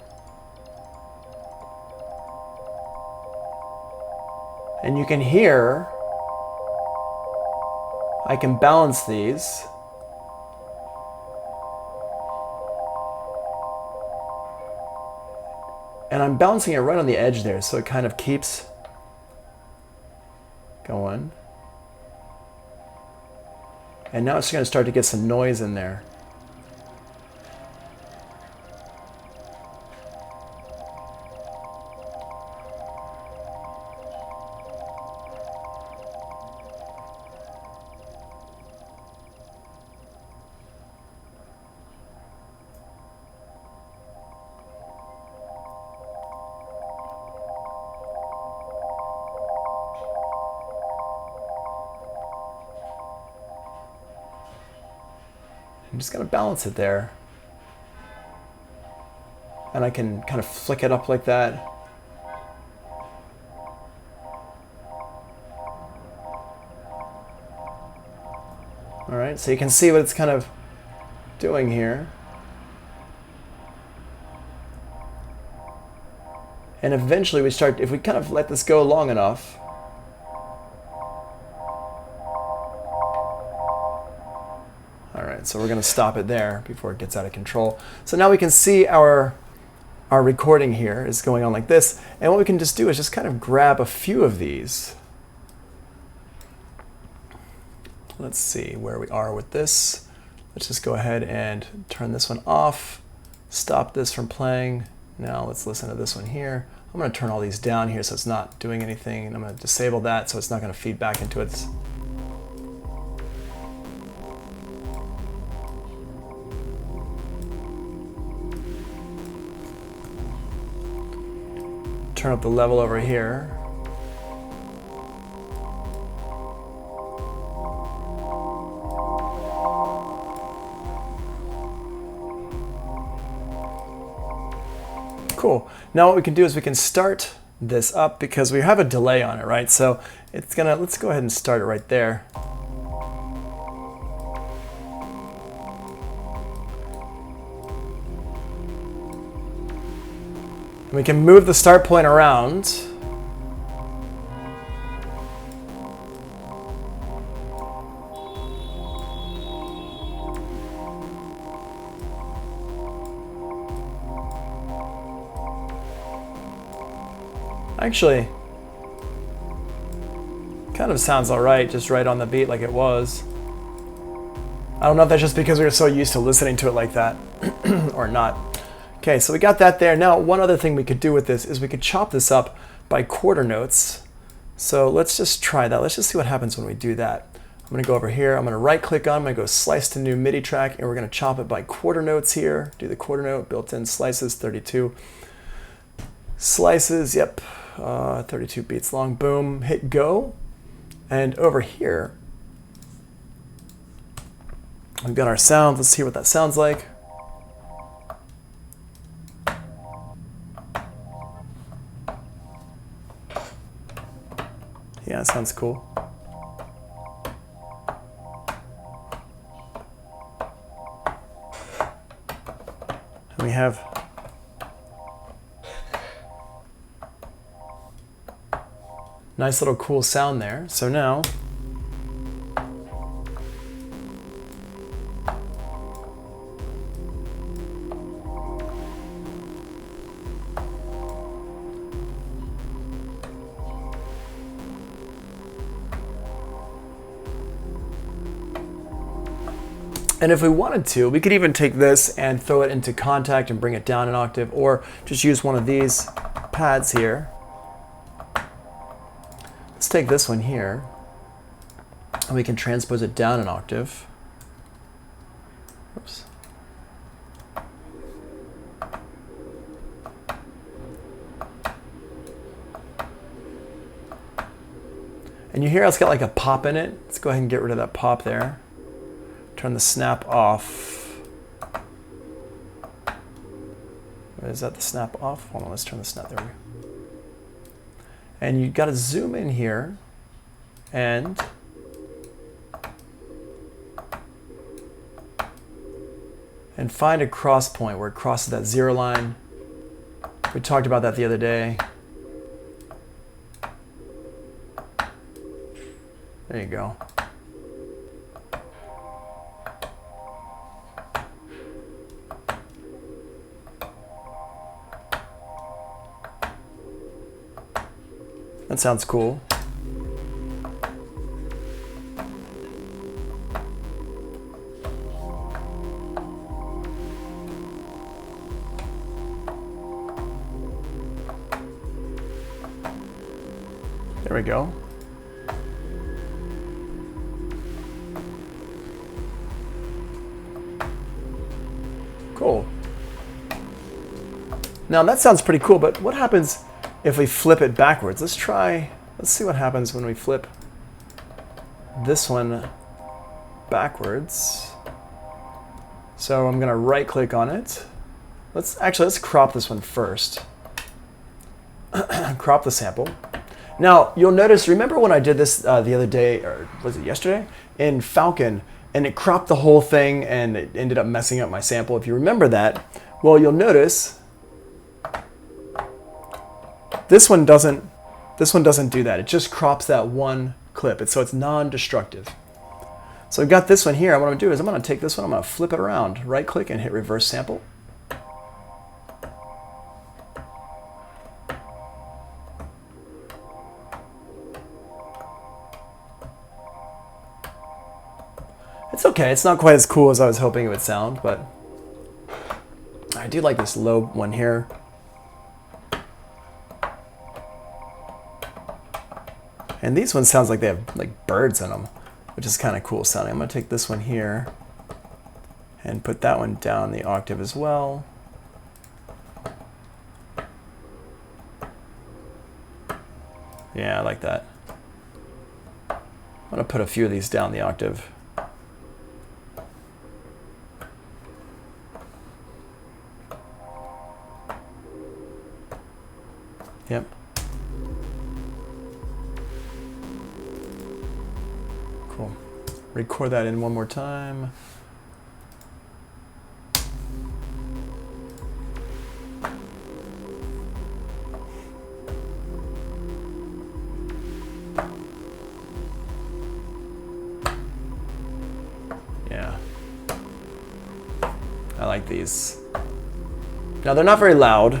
And you can hear I can balance these. And I'm balancing it right on the edge there, so it kind of keeps going. And now it's going to start to get some noise in there. I'm just going to balance it there. And I can kind of flick it up like that. All right, so you can see what it's kind of doing here. And eventually we start, if we kind of let this go long enough, so we're going to stop it there before it gets out of control. So now we can see our recording here is going on like this. And what we can just do is just kind of grab a few of these. Let's see where we are with this. Let's just go ahead and turn this one off. Stop this from playing. Now let's listen to this one here. I'm going to turn all these down here so it's not doing anything. And I'm going to disable that so it's not going to feed back into its... Turn up the level over here. Cool. Now what we can do is we can start this up because we have a delay on it, right? So it's gonna, let's go ahead and start it right there. We can move the start point around. Actually, kind of sounds all right, just right on the beat like it was. I don't know if that's just because we were so used to listening to it like that or not. Okay, so we got that there. Now, one other thing we could do with this is we could chop this up by quarter notes. So let's just try that. Let's just see what happens when we do that. I'm going to go over here. I'm going to right-click on. I'm going to go slice to new MIDI track, and we're going to chop it by quarter notes here. Do the quarter note, built-in slices, 32 slices. Yep, 32 beats long. Boom, hit go. And over here, we've got our sound. Let's see what that sounds like. Yeah, that sounds cool. We have nice little cool sound there. So now and if we wanted to, we could even take this and throw it into Contact and bring it down an octave, or just use one of these pads here. Let's take this one here, and we can transpose it down an octave. Oops. And you hear it's got like a pop in it. Let's go ahead and get rid of that pop there. Turn the snap off. Is that the snap off? Hold on, let's turn the snap, there we go. And you got to zoom in here and find a cross point where it crosses that 0 line. We talked about that the other day. There you go. That sounds cool. There we go. Cool. Now that sounds pretty cool, but what happens if we flip it backwards? Let's see what happens when we flip this one backwards. So I'm gonna right click on it. Let's crop this one first. Crop the sample. Now you'll notice, remember when I did this the other day, or was it yesterday, in Falcon, and it cropped the whole thing and it ended up messing up my sample? If you remember that, well, you'll notice this one doesn't do that. It just crops that one clip. So it's non-destructive. So I've got this one here. What I'm gonna do is I'm gonna take this one, I'm gonna flip it around, right click and hit reverse sample. It's okay, it's not quite as cool as I was hoping it would sound, but I do like this low one here. And these ones sounds like they have like birds in them, which is kind of cool sounding. I'm gonna take this one here and put that one down the octave as well. Yeah, I like that. I'm gonna put a few of these down the octave. Yep. Cool. Record that in one more time. Yeah. I like these. Now they're not very loud.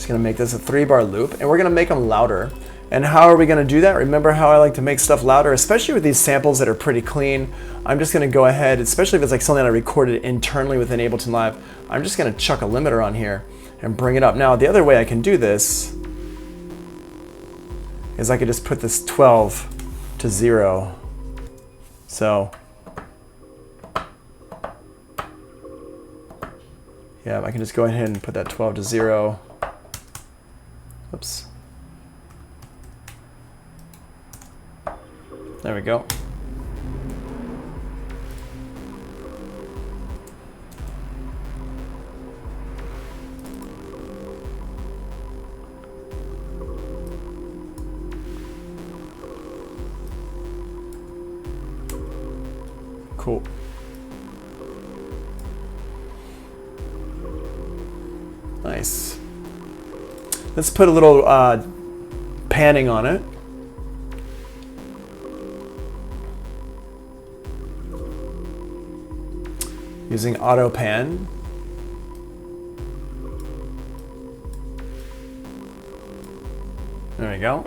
Going to make this a 3-bar loop, and we're going to make them louder. And how are we going to do that? Remember how I like to make stuff louder, especially with these samples that are pretty clean. I'm just going to go ahead, especially if it's like something I recorded internally within Ableton Live, I'm just going to chuck a limiter on here and bring it up. Now the other way I can do this is I could just put this 12 to 0. So yeah, I can just go ahead and put that 12 to 0. Oops. There we go. Cool. Nice. Let's put a little panning on it. Using auto pan. There we go.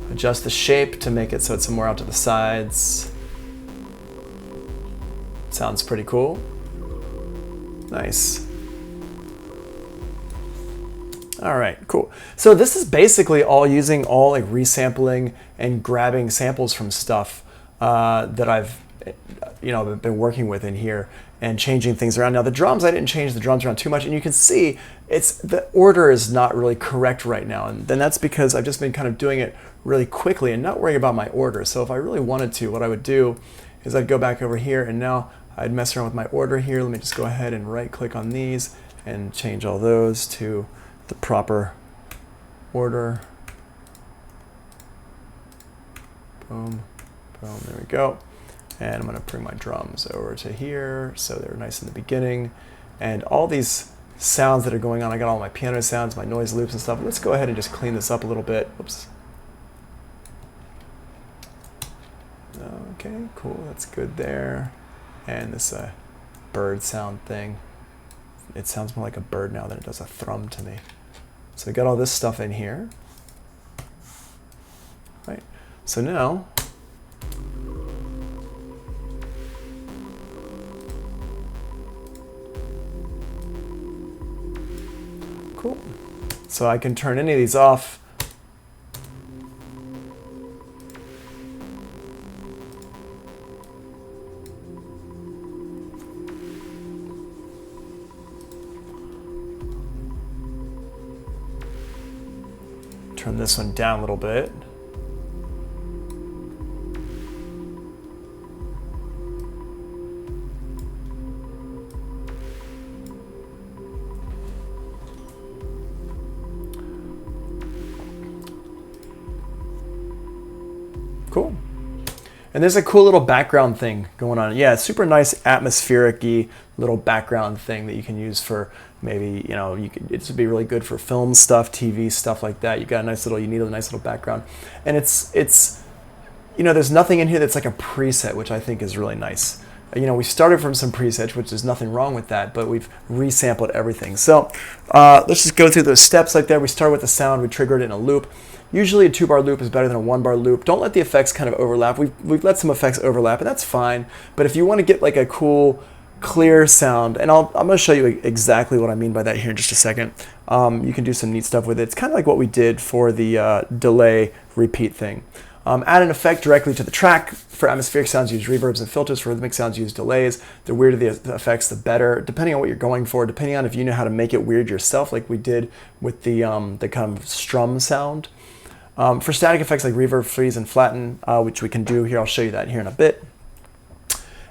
Adjust the shape to make it so it's more out to the sides. Sounds pretty cool. Nice. All right, cool. So this is basically all using all like resampling and grabbing samples from stuff that I've been working with in here and changing things around. Now the drums, I didn't change the drums around too much, and you can see the order is not really correct right now, and then that's because I've just been kind of doing it really quickly and not worrying about my order. So if I really wanted to, what I would do is I'd go back over here, and now I'd mess around with my order here. Let me just go ahead and right click on these and change all those to the proper order. Boom, boom, there we go. And I'm gonna bring my drums over to here so they're nice in the beginning. And all these sounds that are going on, I got all my piano sounds, my noise loops and stuff. Let's go ahead and just clean this up a little bit. Oops. Okay, cool, that's good there. And this bird sound thing, it sounds more like a bird now than it does a thrum to me. So I got all this stuff in here. Right, so now, cool. So I can turn any of these off. Turn this one down a little bit. Cool. And there's a cool little background thing going on. Yeah, super nice atmospheric-y little background thing that you can use for maybe, it would be really good for film stuff, TV stuff like that. You got you need a nice little background. And it's there's nothing in here that's like a preset, which I think is really nice. We started from some presets, which there's nothing wrong with that, but we've resampled everything. So let's just go through those steps like that. We start with the sound, we trigger it in a loop. Usually a 2-bar loop is better than a 1-bar loop. Don't let the effects kind of overlap. We've let some effects overlap, and that's fine. But if you want to get like a cool, clear sound, and I'm going to show you exactly what I mean by that here in just a second. You can do some neat stuff with it. It's kind of like what we did for the delay repeat thing. Add an effect directly to the track. For atmospheric sounds, use reverbs and filters. For rhythmic sounds, use delays. The weirder the effects, the better, depending on what you're going for, depending on if you know how to make it weird yourself, like we did with the kind of strum sound. For static effects like reverb, freeze, and flatten, which we can do here, I'll show you that here in a bit.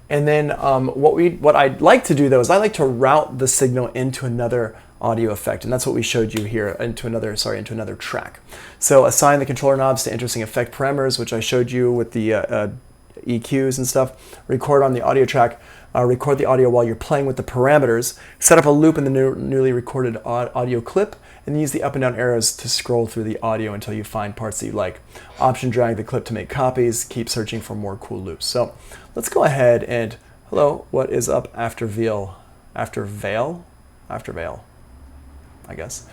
And then what I'd like to do though is I like to route the signal into another audio effect, and that's what we showed you here, into another track. So assign the controller knobs to interesting effect parameters, which I showed you with the EQs and stuff. Record on the audio track. Record the audio while you're playing with the parameters. Set up a loop in the newly recorded audio clip, and use the up and down arrows to scroll through the audio until you find parts that you like. Option drag the clip to make copies. Keep searching for more cool loops. So let's go ahead and, hello, what is up after veil? After veil, I guess.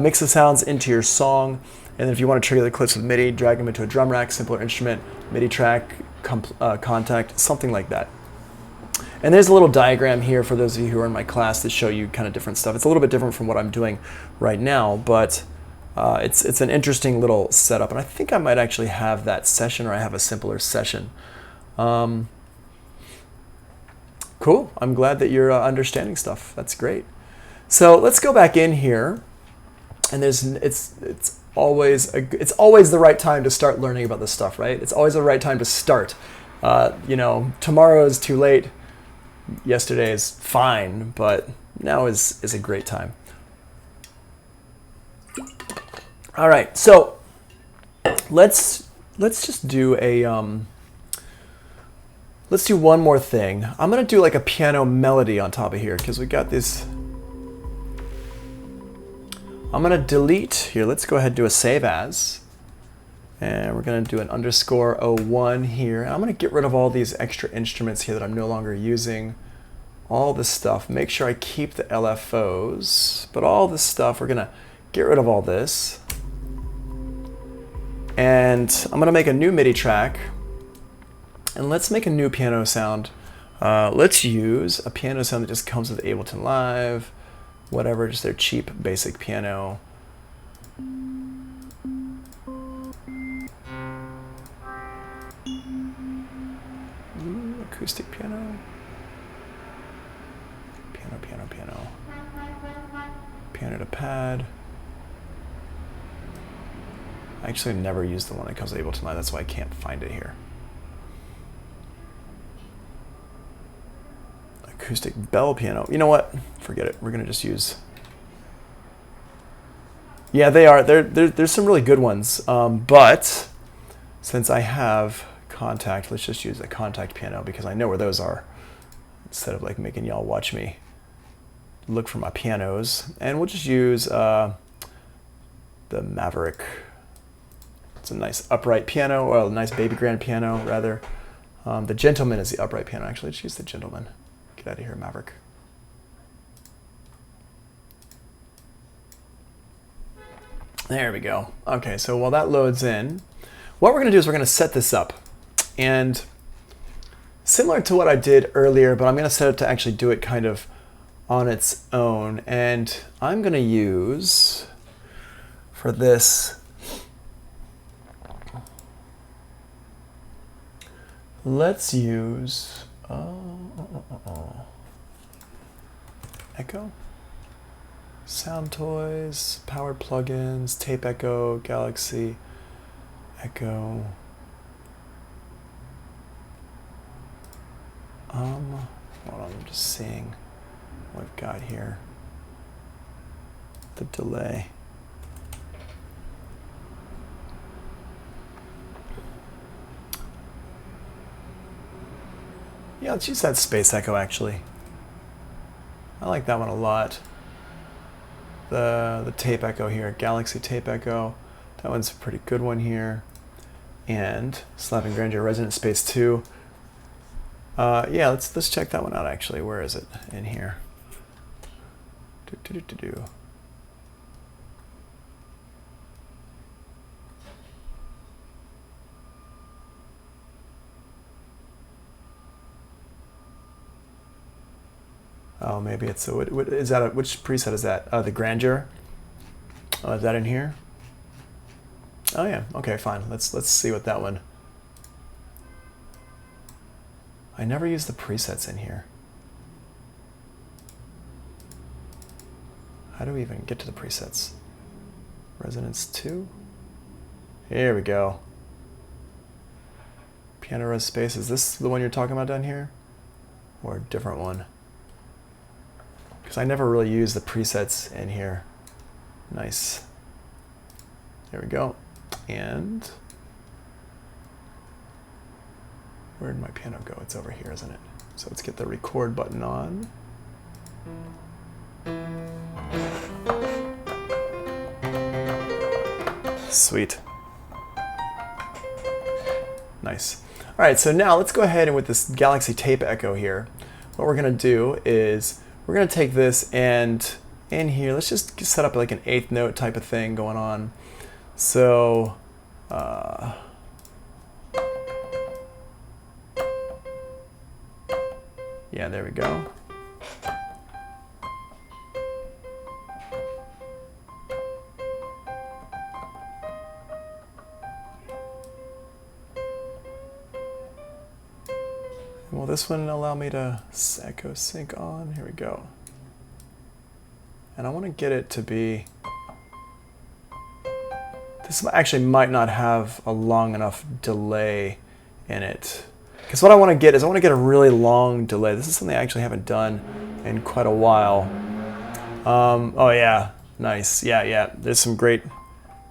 Mix the sounds into your song, and then if you want to trigger the clips with MIDI, drag them into a drum rack, simpler instrument, MIDI track, contact, something like that. And there's a little diagram here for those of you who are in my class that show you kind of different stuff. It's a little bit different from what I'm doing right now, but it's an interesting little setup. And I think I might actually have that session, or I have a simpler session. Cool. I'm glad that you're understanding stuff. That's great. So let's go back in here, and it's always the right time to start learning about this stuff, right? It's always the right time to start. Tomorrow is too late. Yesterday is fine, but now is a great time. All right, so let's let's just do a, let's do one more thing. I'm gonna do like a piano melody on top of here because we got this. I'm gonna delete here. Let's go ahead and do a save as. And we're gonna do an _01 here. And I'm gonna get rid of all these extra instruments here that I'm no longer using. All this stuff, make sure I keep the LFOs, but all this stuff, we're gonna get rid of all this. And I'm gonna make a new MIDI track. And let's make a new piano sound. Let's use a piano sound that just comes with Ableton Live, whatever, just their cheap basic piano. Acoustic piano. Piano. Piano to pad. I actually never used the one that comes with Ableton Live, that's why I can't find it here. Acoustic bell piano. You know what? Forget it. We're gonna just use. Yeah, they are. There's some really good ones, but since I have Contact, let's just use a Contact piano because I know where those are. Instead of like making y'all watch me look for my pianos, and we'll just use the Maverick. It's a nice upright piano, or a nice baby grand piano rather. The Gentleman is the upright piano. Actually, let's use the Gentleman. Get out of here, Maverick. There we go. Okay, so while that loads in, what we're gonna do is we're gonna set this up. And similar to what I did earlier, but I'm gonna set it to actually do it kind of on its own. And I'm gonna use, for this, let's use, Echo? Sound Toys, Powered Plugins, Tape Echo, Galaxy Echo. Hold on, I'm just seeing what I've got here. The delay. Yeah, let's use that Space Echo actually. I like that one a lot. The Tape Echo here, Galaxy Tape Echo. That one's a pretty good one here. And Slapping Grandeur Resonant Space 2. Yeah, let's check that one out actually. Where is it in here? Oh, maybe it's a, what is that? Which preset is that? The Grandeur. Oh, is that in here? Oh yeah. Okay, fine. Let's see what that one. I never use the presets in here. How do we even get to the presets? Resonance 2. Here we go. Piano Res Space. Is this the one you're talking about down here, or a different one? Because I never really use the presets in here. Nice. There we go. And where did my piano go? It's over here, isn't it? So let's get the record button on. Sweet. Nice. All right, so now let's go ahead and with this Galaxy Tape Echo here, what we're gonna do is we're gonna take this and in here, let's just set up like an 8th note type of thing going on. So, yeah, there we go. Will this one allow me to echo sync on? Here we go. And I want to get it to be, this actually might not have a long enough delay in it. Because what I want to get is I want to get a really long delay. This is something I actually haven't done in quite a while. Oh yeah, nice. Yeah, there's some great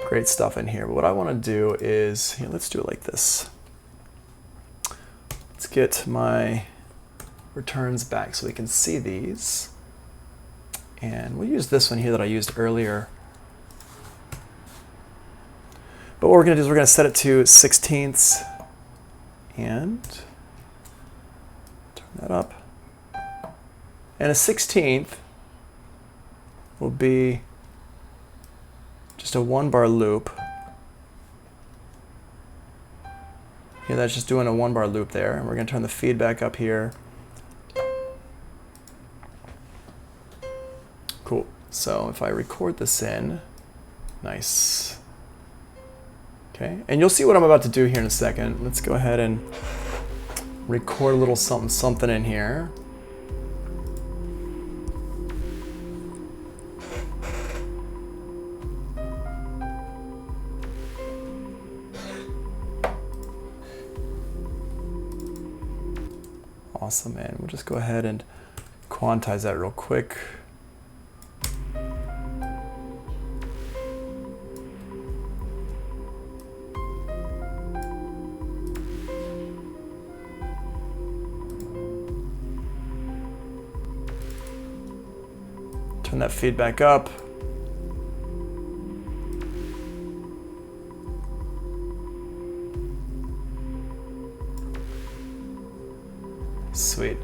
Great stuff in here. But what I want to do is, here, let's do it like this. Let's get my returns back so we can see these. And we'll use this one here that I used earlier. But what we're going to do is we're going to set it to 16ths and turn that up. And a 16th will be just a 1-bar loop. Yeah, that's just doing a 1-bar loop there. And we're going to turn the feedback up here. Cool. So if I record this in, nice. Okay, and you'll see what I'm about to do here in a second. Let's go ahead and record a little something something in here. Awesome, man. We'll just go ahead and quantize that real quick. Turn that feedback up. Sweet.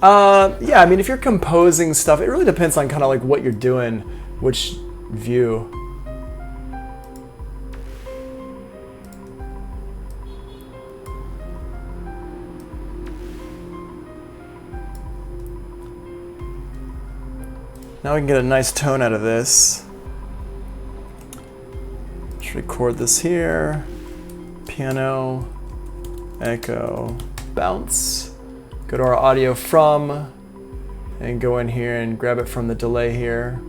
Yeah, I mean, if you're composing stuff, it really depends on kind of like what you're doing, which view. Now we can get a nice tone out of this. Let's record this here. Piano, echo, bounce. Go to our audio from, and go in here and grab it from the delay here.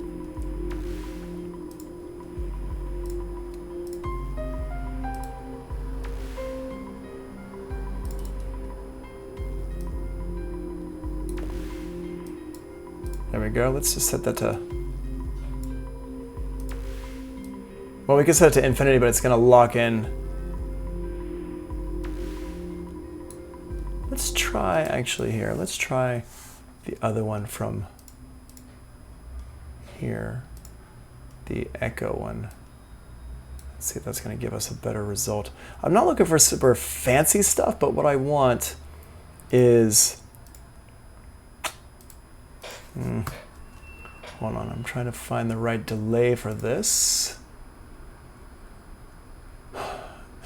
There we go. Let's just set that to, well, we can set it to infinity, but it's going to lock in. Let's try, actually here, let's try the other one from here, the echo one. Let's see if that's going to give us a better result. I'm not looking for super fancy stuff, but what I want is, hold on, I'm trying to find the right delay for this.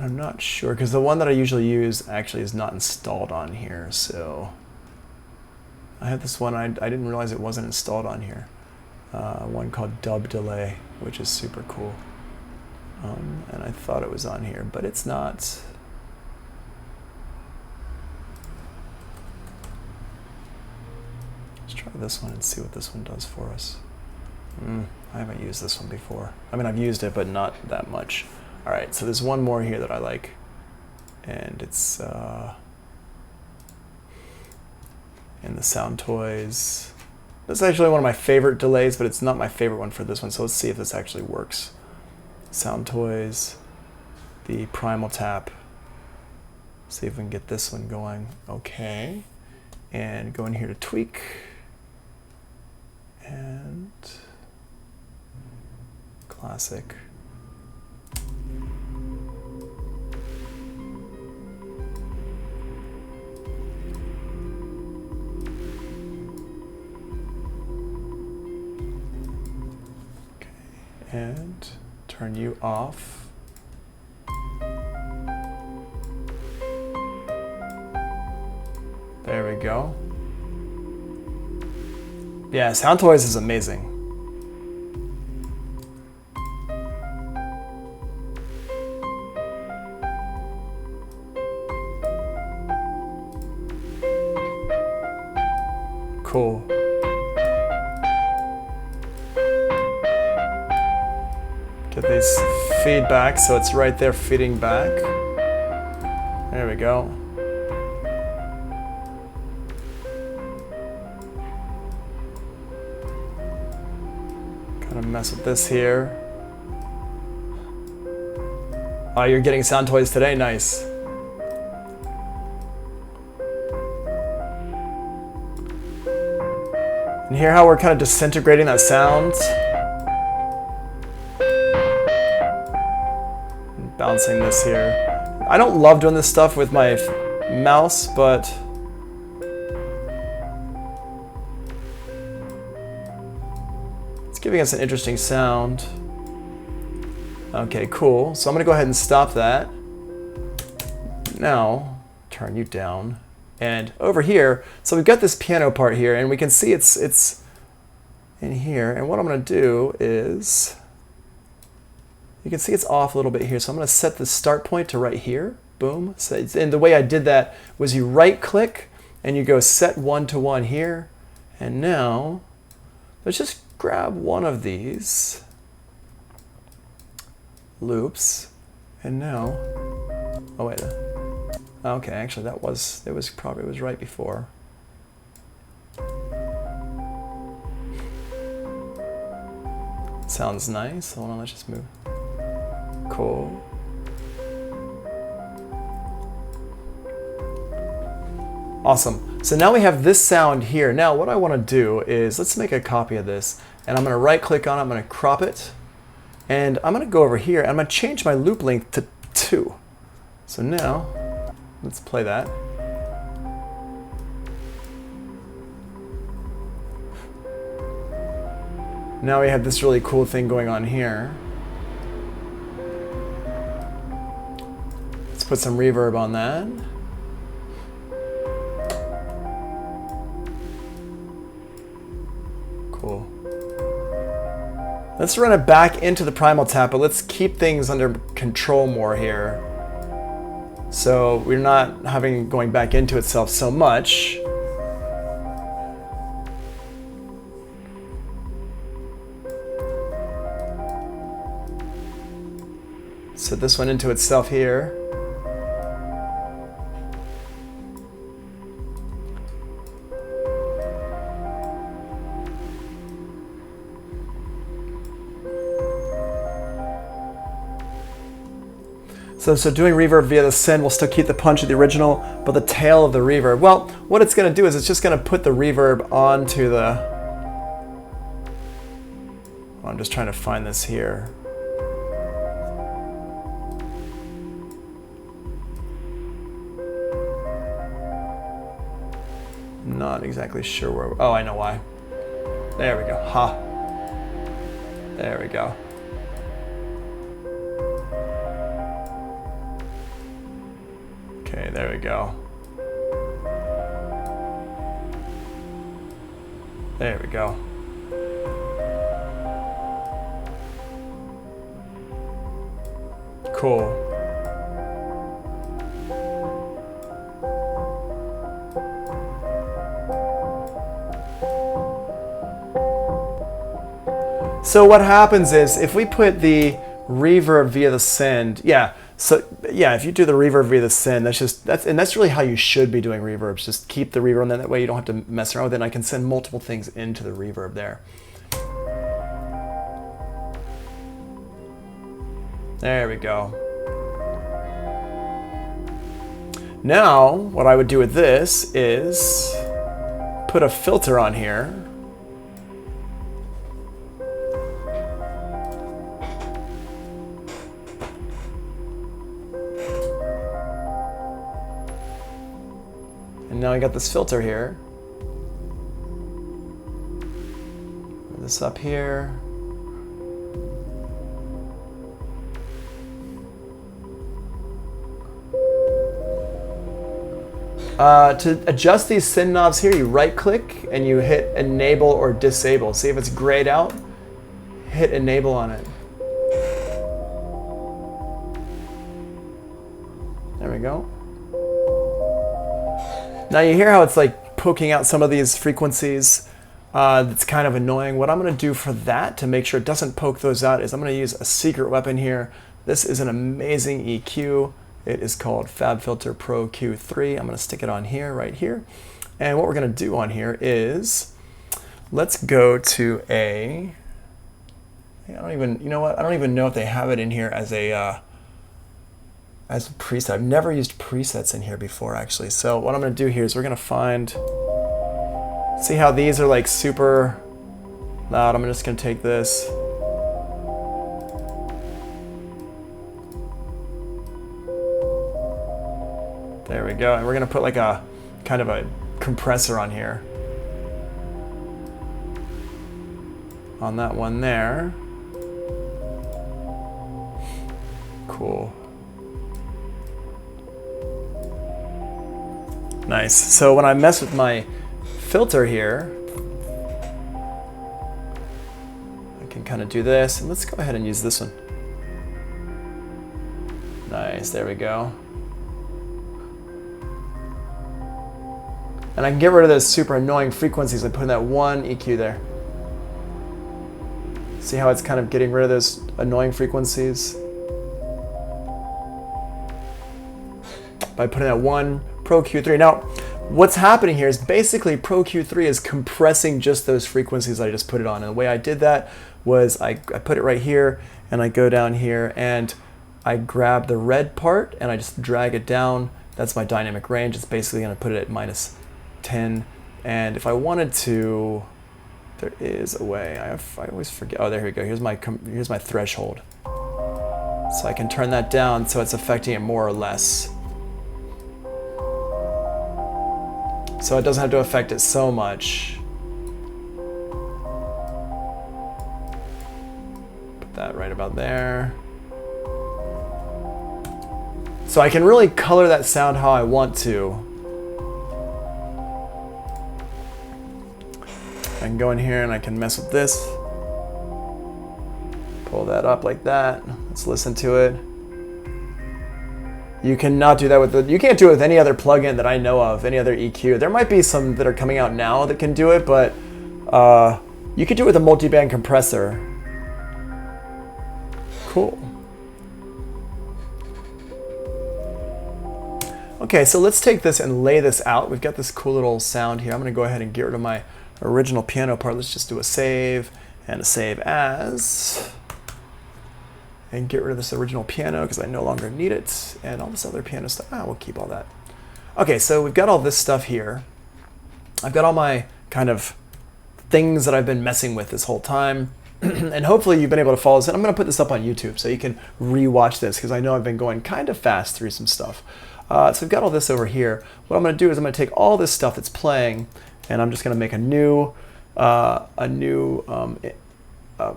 I'm not sure, because the one that I usually use actually is not installed on here, so I have this one, I didn't realize it wasn't installed on here. One called Dub Delay, which is super cool. And I thought it was on here, but it's not. Let's try this one and see what this one does for us. I haven't used this one before. I mean, I've used it, but not that much. All right, so there's one more here that I like, and it's in the Sound Toys. This is actually one of my favorite delays, but it's not my favorite one for this one, so let's see if this actually works. Sound Toys, the Primal Tap. See if we can get this one going. Okay, and go in here to tweak, and classic. And turn you off. There we go. Yeah, Sound Toys is amazing. Cool. Get these feedback so it's right there feeding back. There we go. Kind of mess with this here. Oh, you're getting sound toys today? Nice. And hear how we're kind of disintegrating that sound? Bouncing this here. I don't love doing this stuff with my mouse, but it's giving us an interesting sound. Okay, cool. So I'm gonna go ahead and stop that. Now, turn you down. And over here, so we've got this piano part here, and we can see it's in here. And what I'm gonna do is, you can see it's off a little bit here. So I'm gonna set the start point to right here. Boom. So and the way I did that was you right click and you go set 1 to 1 here. And now, let's just grab one of these loops. And now, oh wait. Okay, actually it was right before. Sounds nice. Hold on, let's just move. Cool. Awesome. So now we have this sound here. Now what I want to do is, let's make a copy of this, and I'm going to right click on it, I'm going to crop it, and I'm going to go over here and I'm going to change my loop length to 2. So now, let's play that. Now we have this really cool thing going on here. Let's put some reverb on that. Cool. Let's run it back into the Primal Tap, but let's keep things under control more here. So we're not having going back into itself so much. Set this one into itself here. So doing reverb via the send will still keep the punch of the original, but the tail of the reverb. Well, what it's going to do is it's just going to put the reverb onto the... I'm just trying to find this here. Not exactly sure where... Oh, I know why. There we go. Ha. There we go. Okay, there we go. There we go. Cool. So what happens is, if we put the reverb via the send, if you do the reverb via the send, that's really how you should be doing reverbs. Just keep the reverb, and then that way you don't have to mess around with it. And I can send multiple things into the reverb there. There we go. Now, what I would do with this is put a filter on here. And now I got this filter here. Put this up here. To adjust these send knobs here, you right click and you hit enable or disable. See if it's grayed out, hit enable on it. There we go. Now you hear how it's like poking out some of these frequencies. That's kind of annoying. What I'm going to do for that to make sure it doesn't poke those out is I'm going to use a secret weapon here. This is an amazing EQ. It is called Fabfilter Pro Q3. I'm going to stick it on here, right here. And what we're going to do on here is, let's go to a, I don't even know if they have it in here as a as a preset. I've never used presets in here before, actually. So what I'm going to do here is we're going to find, see how these are like super loud. I'm just going to take this. There we go. And we're going to put like a kind of a compressor on here. On that one there. Cool. Nice. So when I mess with my filter here, I can kind of do this. And let's go ahead and use this one. Nice. There we go. And I can get rid of those super annoying frequencies by putting that one EQ there. See how it's kind of getting rid of those annoying frequencies? By putting that one Pro Q3. Now, what's happening here is basically Pro Q3 is compressing just those frequencies I just put it on. And the way I did that was I put it right here, and I go down here, and I grab the red part, and I just drag it down. That's my dynamic range. It's basically going to put it at -10. And if I wanted to, there is a way. I always forget. Oh, there we go. Here's my threshold. So I can turn that down so it's affecting it more or less. So it doesn't have to affect it so much. Put that right about there. So I can really color that sound how I want to. I can go in here and I can mess with this. Pull that up like that. Let's listen to it. You cannot do that with you can't do it with any other plugin that I know of, any other EQ. There might be some that are coming out now that can do it, but you could do it with a multi-band compressor. Cool. Okay, so let's take this and lay this out. We've got this cool little sound here. I'm going to go ahead and get rid of my original piano part. Let's just do a save and a save as. And get rid of this original piano because I no longer need it. And all this other piano stuff, we'll keep all that. Okay, so we've got all this stuff here. I've got all my kind of things that I've been messing with this whole time. And hopefully you've been able to follow this. And I'm going to put this up on YouTube so you can re-watch this because I know I've been going kind of fast through some stuff. So we've got all this over here. What I'm going to do is I'm going to take all this stuff that's playing and I'm just going to make a new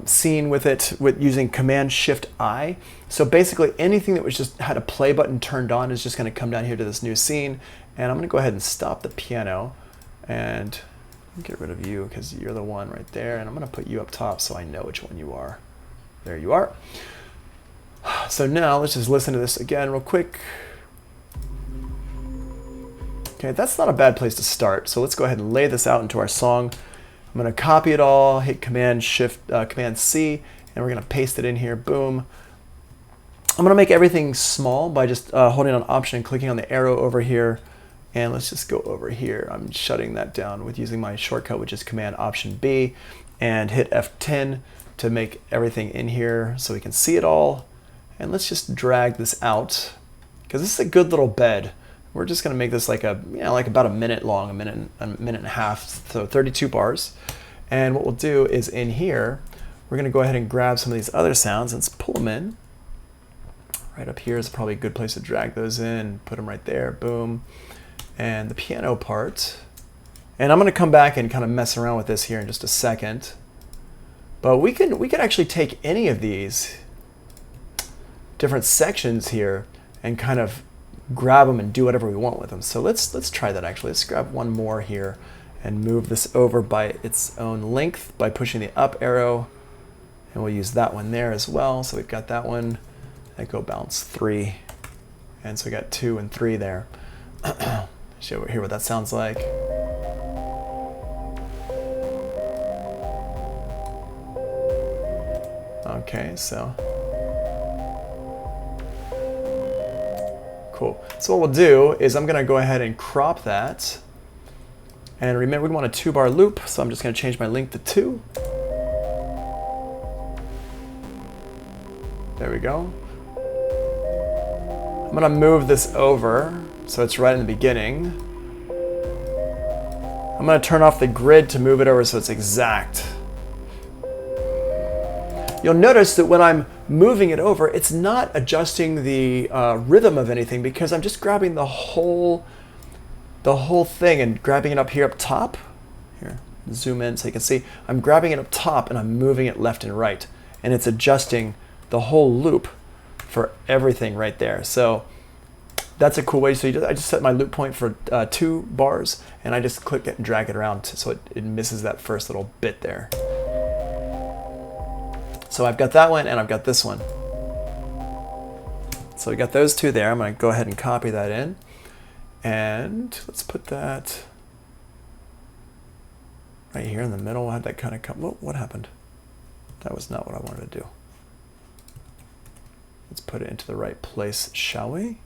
scene with it using Command-Shift-I. So basically anything that was just had a play button turned on is just going to come down here to this new scene. And I'm going to go ahead and stop the piano and get rid of you because you're the one right there. And I'm going to put you up top so I know which one you are. There you are. So now let's just listen to this again real quick. Okay, that's not a bad place to start. So let's go ahead and lay this out into our song. I'm going to copy it all, hit Command-C, and we're going to paste it in here. Boom. I'm going to make everything small by just holding on Option and clicking on the arrow over here. And let's just go over here. I'm shutting that down with using my shortcut, which is Command-Option-B, and hit F10 to make everything in here so we can see it all. And let's just drag this out because this is a good little bed. We're just going to make this like like about a minute long, a minute and a half, so 32 bars. And what we'll do is in here, we're going to go ahead and grab some of these other sounds and let's pull them in. Right up here is probably a good place to drag those in, put them right there, boom. And the piano part. And I'm going to come back and kind of mess around with this here in just a second. But we can actually take any of these different sections here and kind of grab them and do whatever we want with them. So let's try that actually. Let's grab one more here and move this over by its own length by pushing the up arrow. And we'll use that one there as well. So we've got that one. Echo bounce 3. And so we got 2 and 3 there. Show hear what that sounds like. Okay, so cool. So what we'll do is I'm going to go ahead and crop that. And remember, we want a 2-bar loop, so I'm just going to change my length to 2. There we go. I'm gonna move this over so it's right in the beginning. I'm gonna turn off the grid to move it over so it's exact. You'll notice that when I'm moving it over, it's not adjusting the rhythm of anything because I'm just grabbing the whole thing and grabbing it up here up top. Here, zoom in so you can see. I'm grabbing it up top and I'm moving it left and right. And it's adjusting the whole loop for everything right there. So that's a cool way. So I just set my loop point for 2 bars and I just click it and drag it around so it misses that first little bit there. So I've got that one and I've got this one. So we got those 2 there. I'm going to go ahead and copy that in. And let's put that right here in the middle. How'd that kind of come? Whoa, what happened? That was not what I wanted to do. Let's put it into the right place, shall we?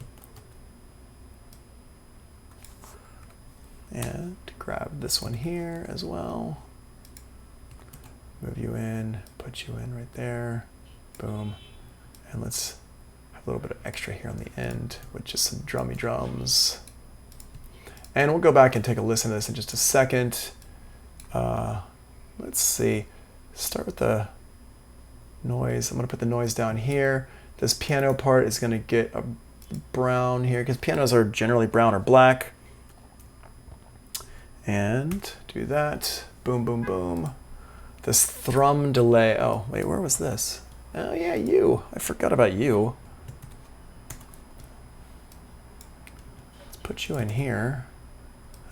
And grab this one here as well. Move you in, put you in right there. Boom. And let's have a little bit of extra here on the end with just some drummy drums. And we'll go back and take a listen to this in just a second. Let's see. Start with the noise. I'm going to put the noise down here. This piano part is going to get a brown here because pianos are generally brown or black. And do that. Boom, boom, boom. This thrum delay. Oh, wait, where was this? Oh, yeah, you. I forgot about you. Let's put you in here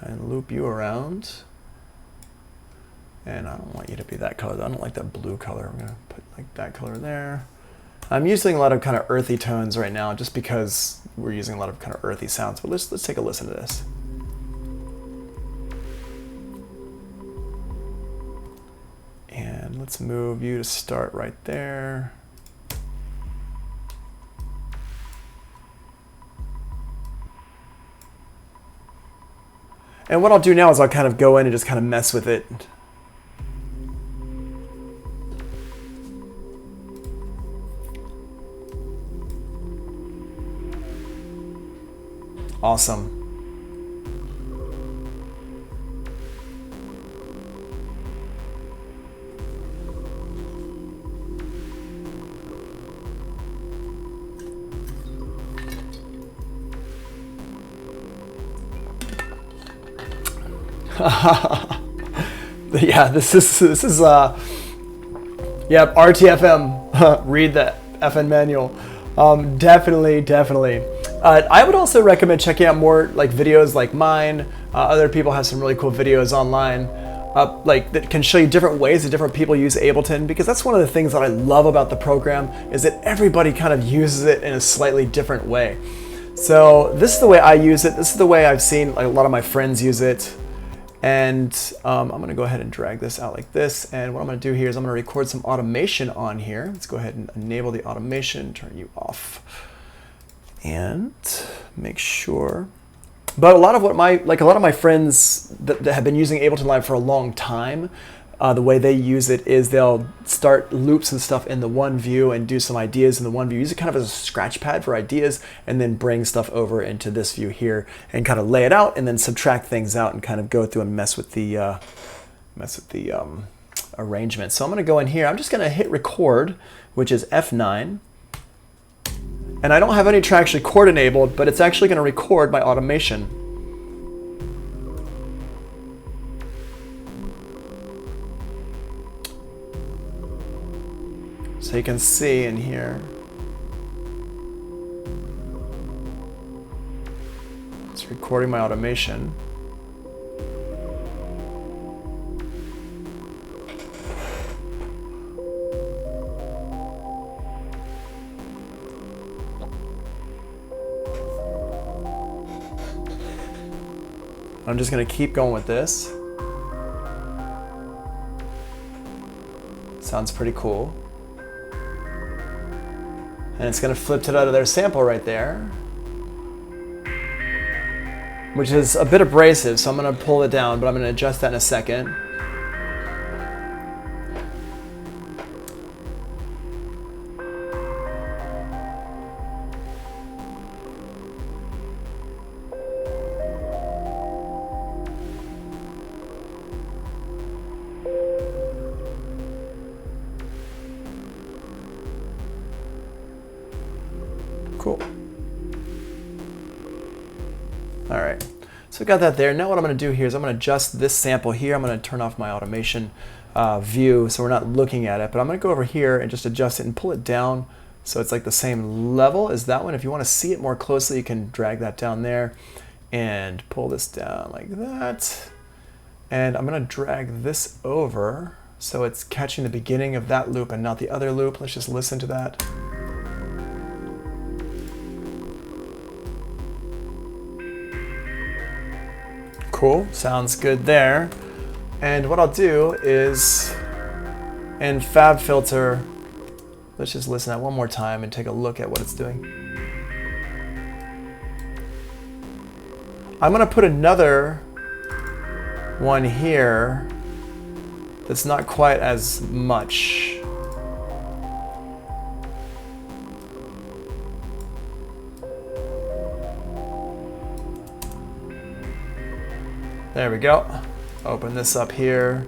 and loop you around. And I don't want you to be that color. I don't like that blue color. I'm going to put like that color there. I'm using a lot of kind of earthy tones right now just because we're using a lot of kind of earthy sounds. But let's take a listen to this. And let's move you to start right there. And what I'll do now is I'll kind of go in and just kind of mess with it. Awesome. Yeah, this is yeah, RTFM. Read the FN manual. Definitely. I would also recommend checking out more like videos like mine. Other people have some really cool videos online, like that can show you different ways that different people use Ableton, because that's one of the things that I love about the program is that everybody kind of uses it in a slightly different way. So this is the way I use it. This is the way I've seen like a lot of my friends use it. And I'm going to go ahead and drag this out like this. And what I'm going to do here is I'm going to record some automation on here. Let's go ahead and enable the automation, turn you off, and make sure. But a lot of my friends that have been using Ableton Live for a long time, the way they use it is they'll start loops and stuff in the one view and do some ideas in the one view. Use it kind of as a scratch pad for ideas, and then bring stuff over into this view here and kind of lay it out, and then subtract things out and kind of go through and mess with the arrangement. So I'm going to go in here. I'm just going to hit record, which is F9. And I don't have any tracks record enabled, but it's actually going to record my automation. So you can see in here, it's recording my automation. I'm just going to keep going with this. Sounds pretty cool. And it's going to flip to that other sample right there, which is a bit abrasive, so I'm going to pull it down, but I'm going to adjust that in a second. All right, so we got that there. Now what I'm going to do here is I'm going to adjust this sample here. I'm going to turn off my automation view so we're not looking at it, but I'm going to go over here and just adjust it and pull it down so it's like the same level as that one. If you want to see it more closely, you can drag that down there and pull this down like that. And I'm going to drag this over so it's catching the beginning of that loop and not the other loop. Let's just listen to that. Cool, sounds good there. And what I'll do is in Fabfilter, let's just listen to that one more time and take a look at what it's doing. I'm going to put another one here that's not quite as much. There we go. Open this up here.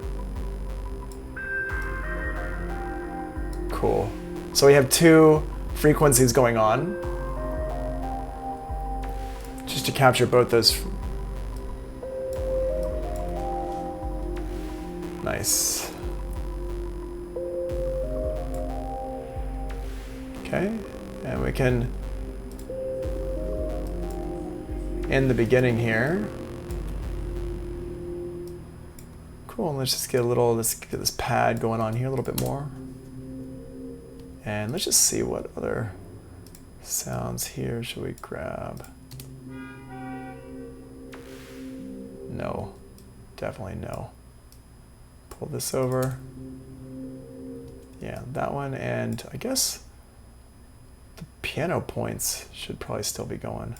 Cool. So we have two frequencies going on, just to capture both those. Nice. Okay, and we can, in the beginning here. Cool, let's just get a little, let's get this pad going on here a little bit more. And let's just see what other sounds here should we grab. No, definitely no. Pull this over. Yeah, that one, and I guess the piano points should probably still be going.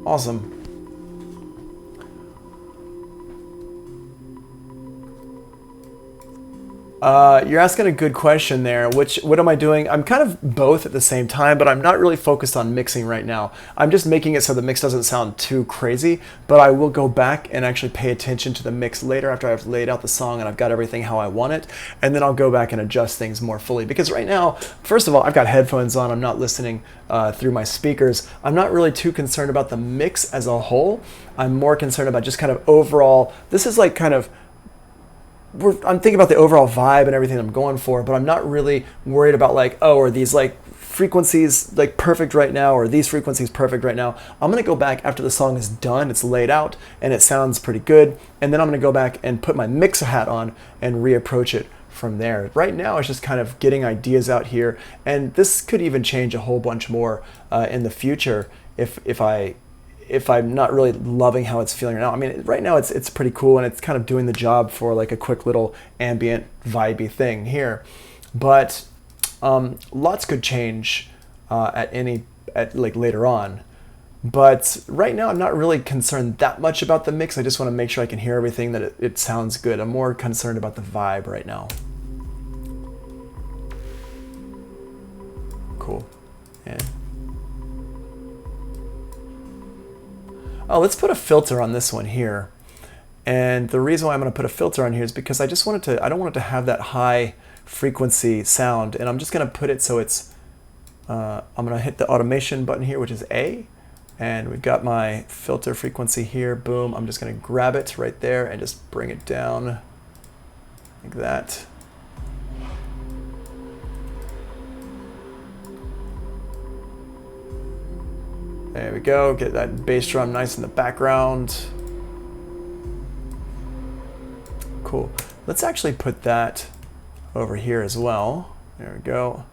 Awesome. You're asking a good question there. What am I doing? I'm kind of both at the same time, but I'm not really focused on mixing right now. I'm just making it so the mix doesn't sound too crazy, but I will go back and actually pay attention to the mix later after I've laid out the song and I've got everything how I want it, and then I'll go back and adjust things more fully. Because right now, first of all, I've got headphones on. I'm not listening through my speakers. I'm not really too concerned about the mix as a whole. I'm more concerned about just kind of overall, this is like kind of, I'm thinking about the overall vibe and everything I'm going for, but I'm not really worried about like, oh, are these like frequencies like perfect right now, or these frequencies perfect right now. I'm gonna go back after the song is done, it's laid out, and it sounds pretty good, and then I'm gonna go back and put my mixer hat on and reapproach it from there. Right now, it's just kind of getting ideas out here, and this could even change a whole bunch more in the future if I'm not really loving how it's feeling right now. I mean, right now it's pretty cool, and it's kind of doing the job for like a quick little ambient vibey thing here. But lots could change at like later on. But right now I'm not really concerned that much about the mix. I just want to make sure I can hear everything, that it sounds good. I'm more concerned about the vibe right now. Cool. Yeah. Oh, let's put a filter on this one here. And the reason why I'm going to put a filter on here is because I don't want it to have that high frequency sound. And I'm just going to put it so it's, I'm going to hit the automation button here, which is A. And we've got my filter frequency here. Boom. I'm just going to grab it right there and just bring it down like that. There we go, get that bass drum nice in the background. Cool. Let's actually put that over here as well. There we go.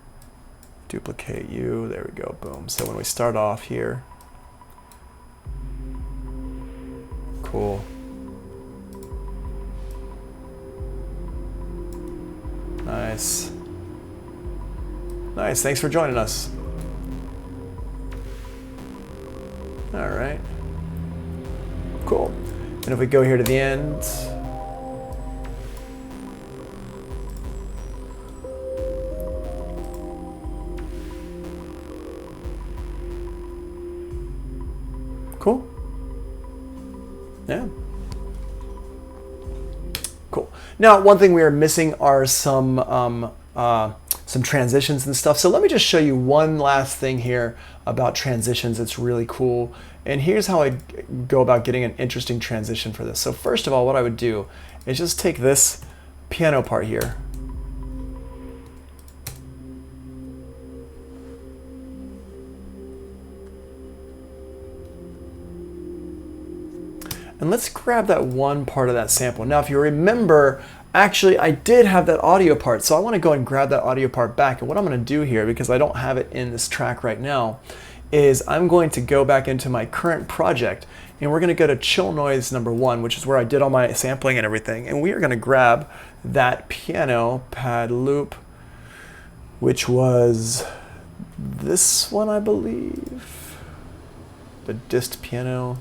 Duplicate you, there we go, boom. So when we start off here, cool. Nice. Nice, thanks for joining us. All right, cool. And if we go here to the end, cool. Yeah. Cool. Now, one thing we are missing are some some transitions and stuff. So let me just show you one last thing here about transitions. It's really cool. And here's how I go about getting an interesting transition for this. So first of all, what I would do is just take this piano part here. And let's grab that one part of that sample. Now, if you remember, actually, I did have that audio part, so I want to go and grab that audio part back. And what I'm going to do here, because I don't have it in this track right now, is I'm going to go back into my current project, and we're going to go to Chill Noise number 1, which is where I did all my sampling and everything. And we are going to grab that piano pad loop, which was this one, I believe, the dist piano.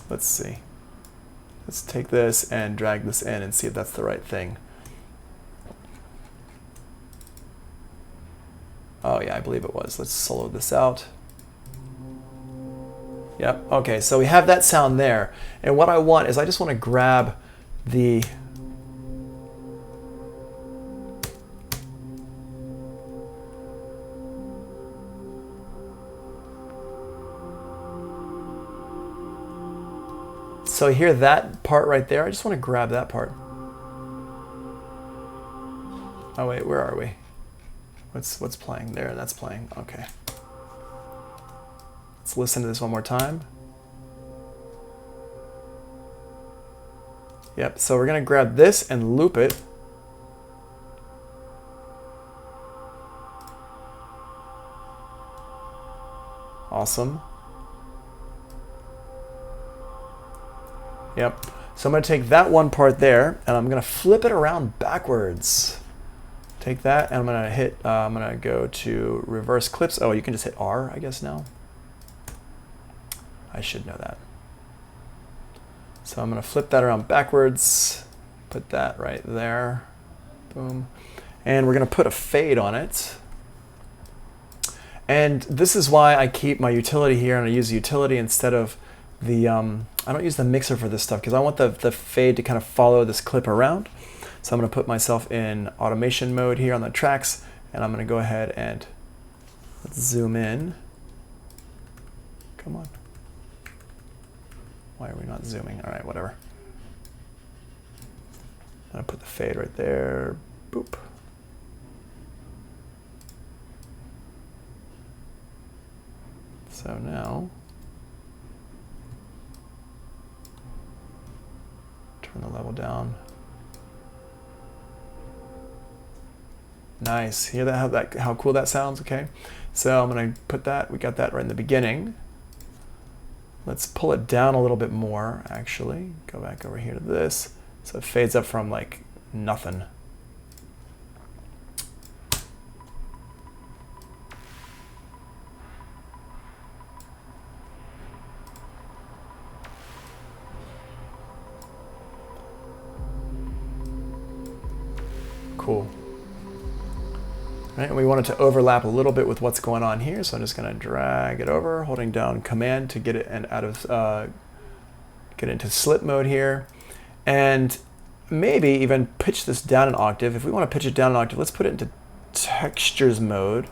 Let's see. Let's take this and drag this in and see if that's the right thing. Oh yeah, I believe it was. Let's solo this out. Yep, okay, so we have that sound there. And what I want is I just want to grab the So you hear that part right there? I just want to grab that part. Oh wait, where are we? What's playing there? That's playing. Okay. Let's listen to this one more time. Yep, so we're gonna grab this and loop it. Awesome. Yep. So I'm going to take that one part there, and I'm going to flip it around backwards. Take that, and I'm going to hit, I'm going to go to reverse clips. Oh, you can just hit R, I guess, now. I should know that. So I'm going to flip that around backwards, put that right there. Boom. And we're going to put a fade on it. And this is why I keep my utility here, and I use the utility instead of the, I don't use the mixer for this stuff because I want the fade to kind of follow this clip around. So I'm going to put myself in automation mode here on the tracks, and I'm going to go ahead and let's zoom in. Come on. Why are we not zooming? All right, whatever. I'm going to put the fade right there. Boop. So now, turn the level down. Nice. Hear that? How cool that sounds? Okay. So I'm going to put that. We got that right in the beginning. Let's pull it down a little bit more. Actually, go back over here to this. So it fades up from like nothing. Cool. Right, and we want it to overlap a little bit with what's going on here, so I'm just going to drag it over, holding down Command to get it and out of get into slip mode here, and maybe even pitch this down an octave. If we want to pitch it down an octave, let's put it into textures mode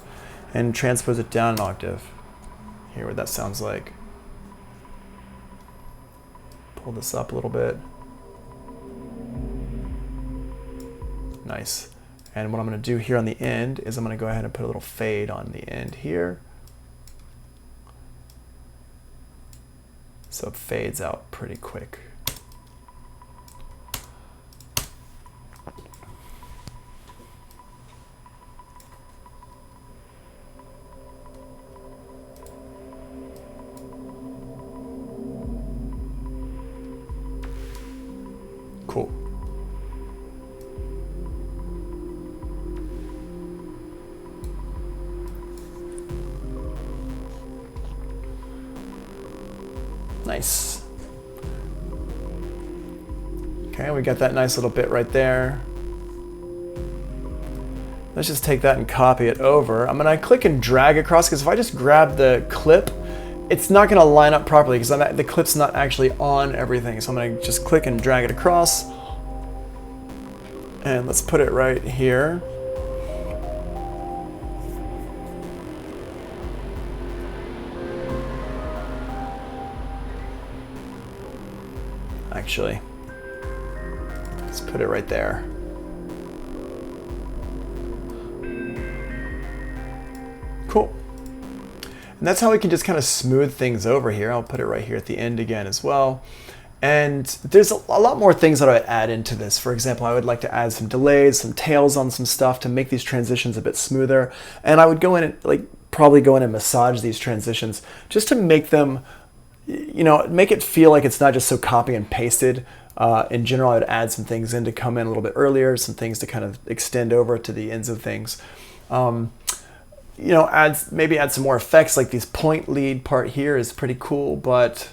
and transpose it down an octave. Hear what that sounds like. Pull this up a little bit. Nice. And what I'm going to do here on the end is I'm going to go ahead and put a little fade on the end here. So it fades out pretty quick. Cool. Nice. Okay, we got that nice little bit right there. Let's just take that and copy it over. I'm gonna click and drag across because if I just grab the clip, it's not gonna line up properly because the clip's not actually on everything. So I'm gonna just click and drag it across. And And let's put it right here. Actually, let's put it right there. Cool. And that's how we can just kind of smooth things over here. I'll put it right here at the end again as well. And there's a lot more things that I would add into this. For example, I would like to add some delays, some tails on some stuff to make these transitions a bit smoother. And I would go in and probably go in and massage these transitions just to make them, make it feel like it's not just so copy and pasted. In general, I would add some things in to come in a little bit earlier, some things to kind of extend over to the ends of things. Maybe add some more effects, like these point lead part here is pretty cool, but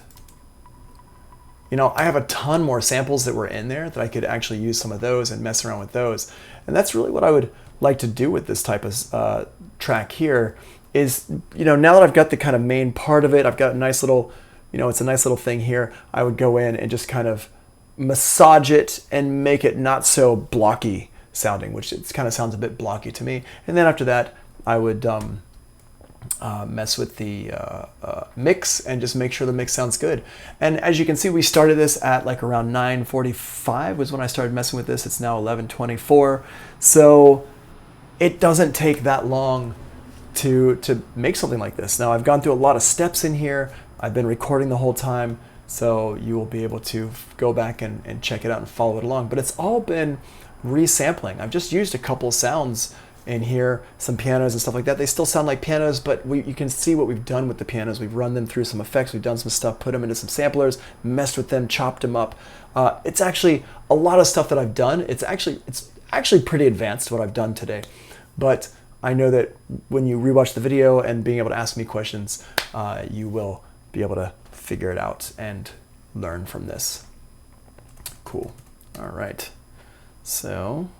I have a ton more samples that were in there that I could actually use some of those and mess around with those. And that's really what I would like to do with this type of track here is, now that I've got the kind of main part of it, I've got a nice little, it's a nice little thing here. I would go in and just kind of massage it and make it not so blocky sounding, which it kind of sounds a bit blocky to me. And then after that, I would mess with the mix and just make sure the mix sounds good. And as you can see, we started this at like around 9:45 was when I started messing with this. It's now 11:24. So it doesn't take that long to make something like this. Now I've gone through a lot of steps in here. I've been recording the whole time, so you will be able to go back and check it out and follow it along. But it's all been resampling. I've just used a couple sounds in here, some pianos and stuff like that. They still sound like pianos, but you can see what we've done with the pianos. We've run them through some effects, we've done some stuff, put them into some samplers, messed with them, chopped them up. It's actually a lot of stuff that I've done. It's actually pretty advanced what I've done today. But I know that when you rewatch the video and being able to ask me questions, you will be able to figure it out and learn from this. Cool. All right. So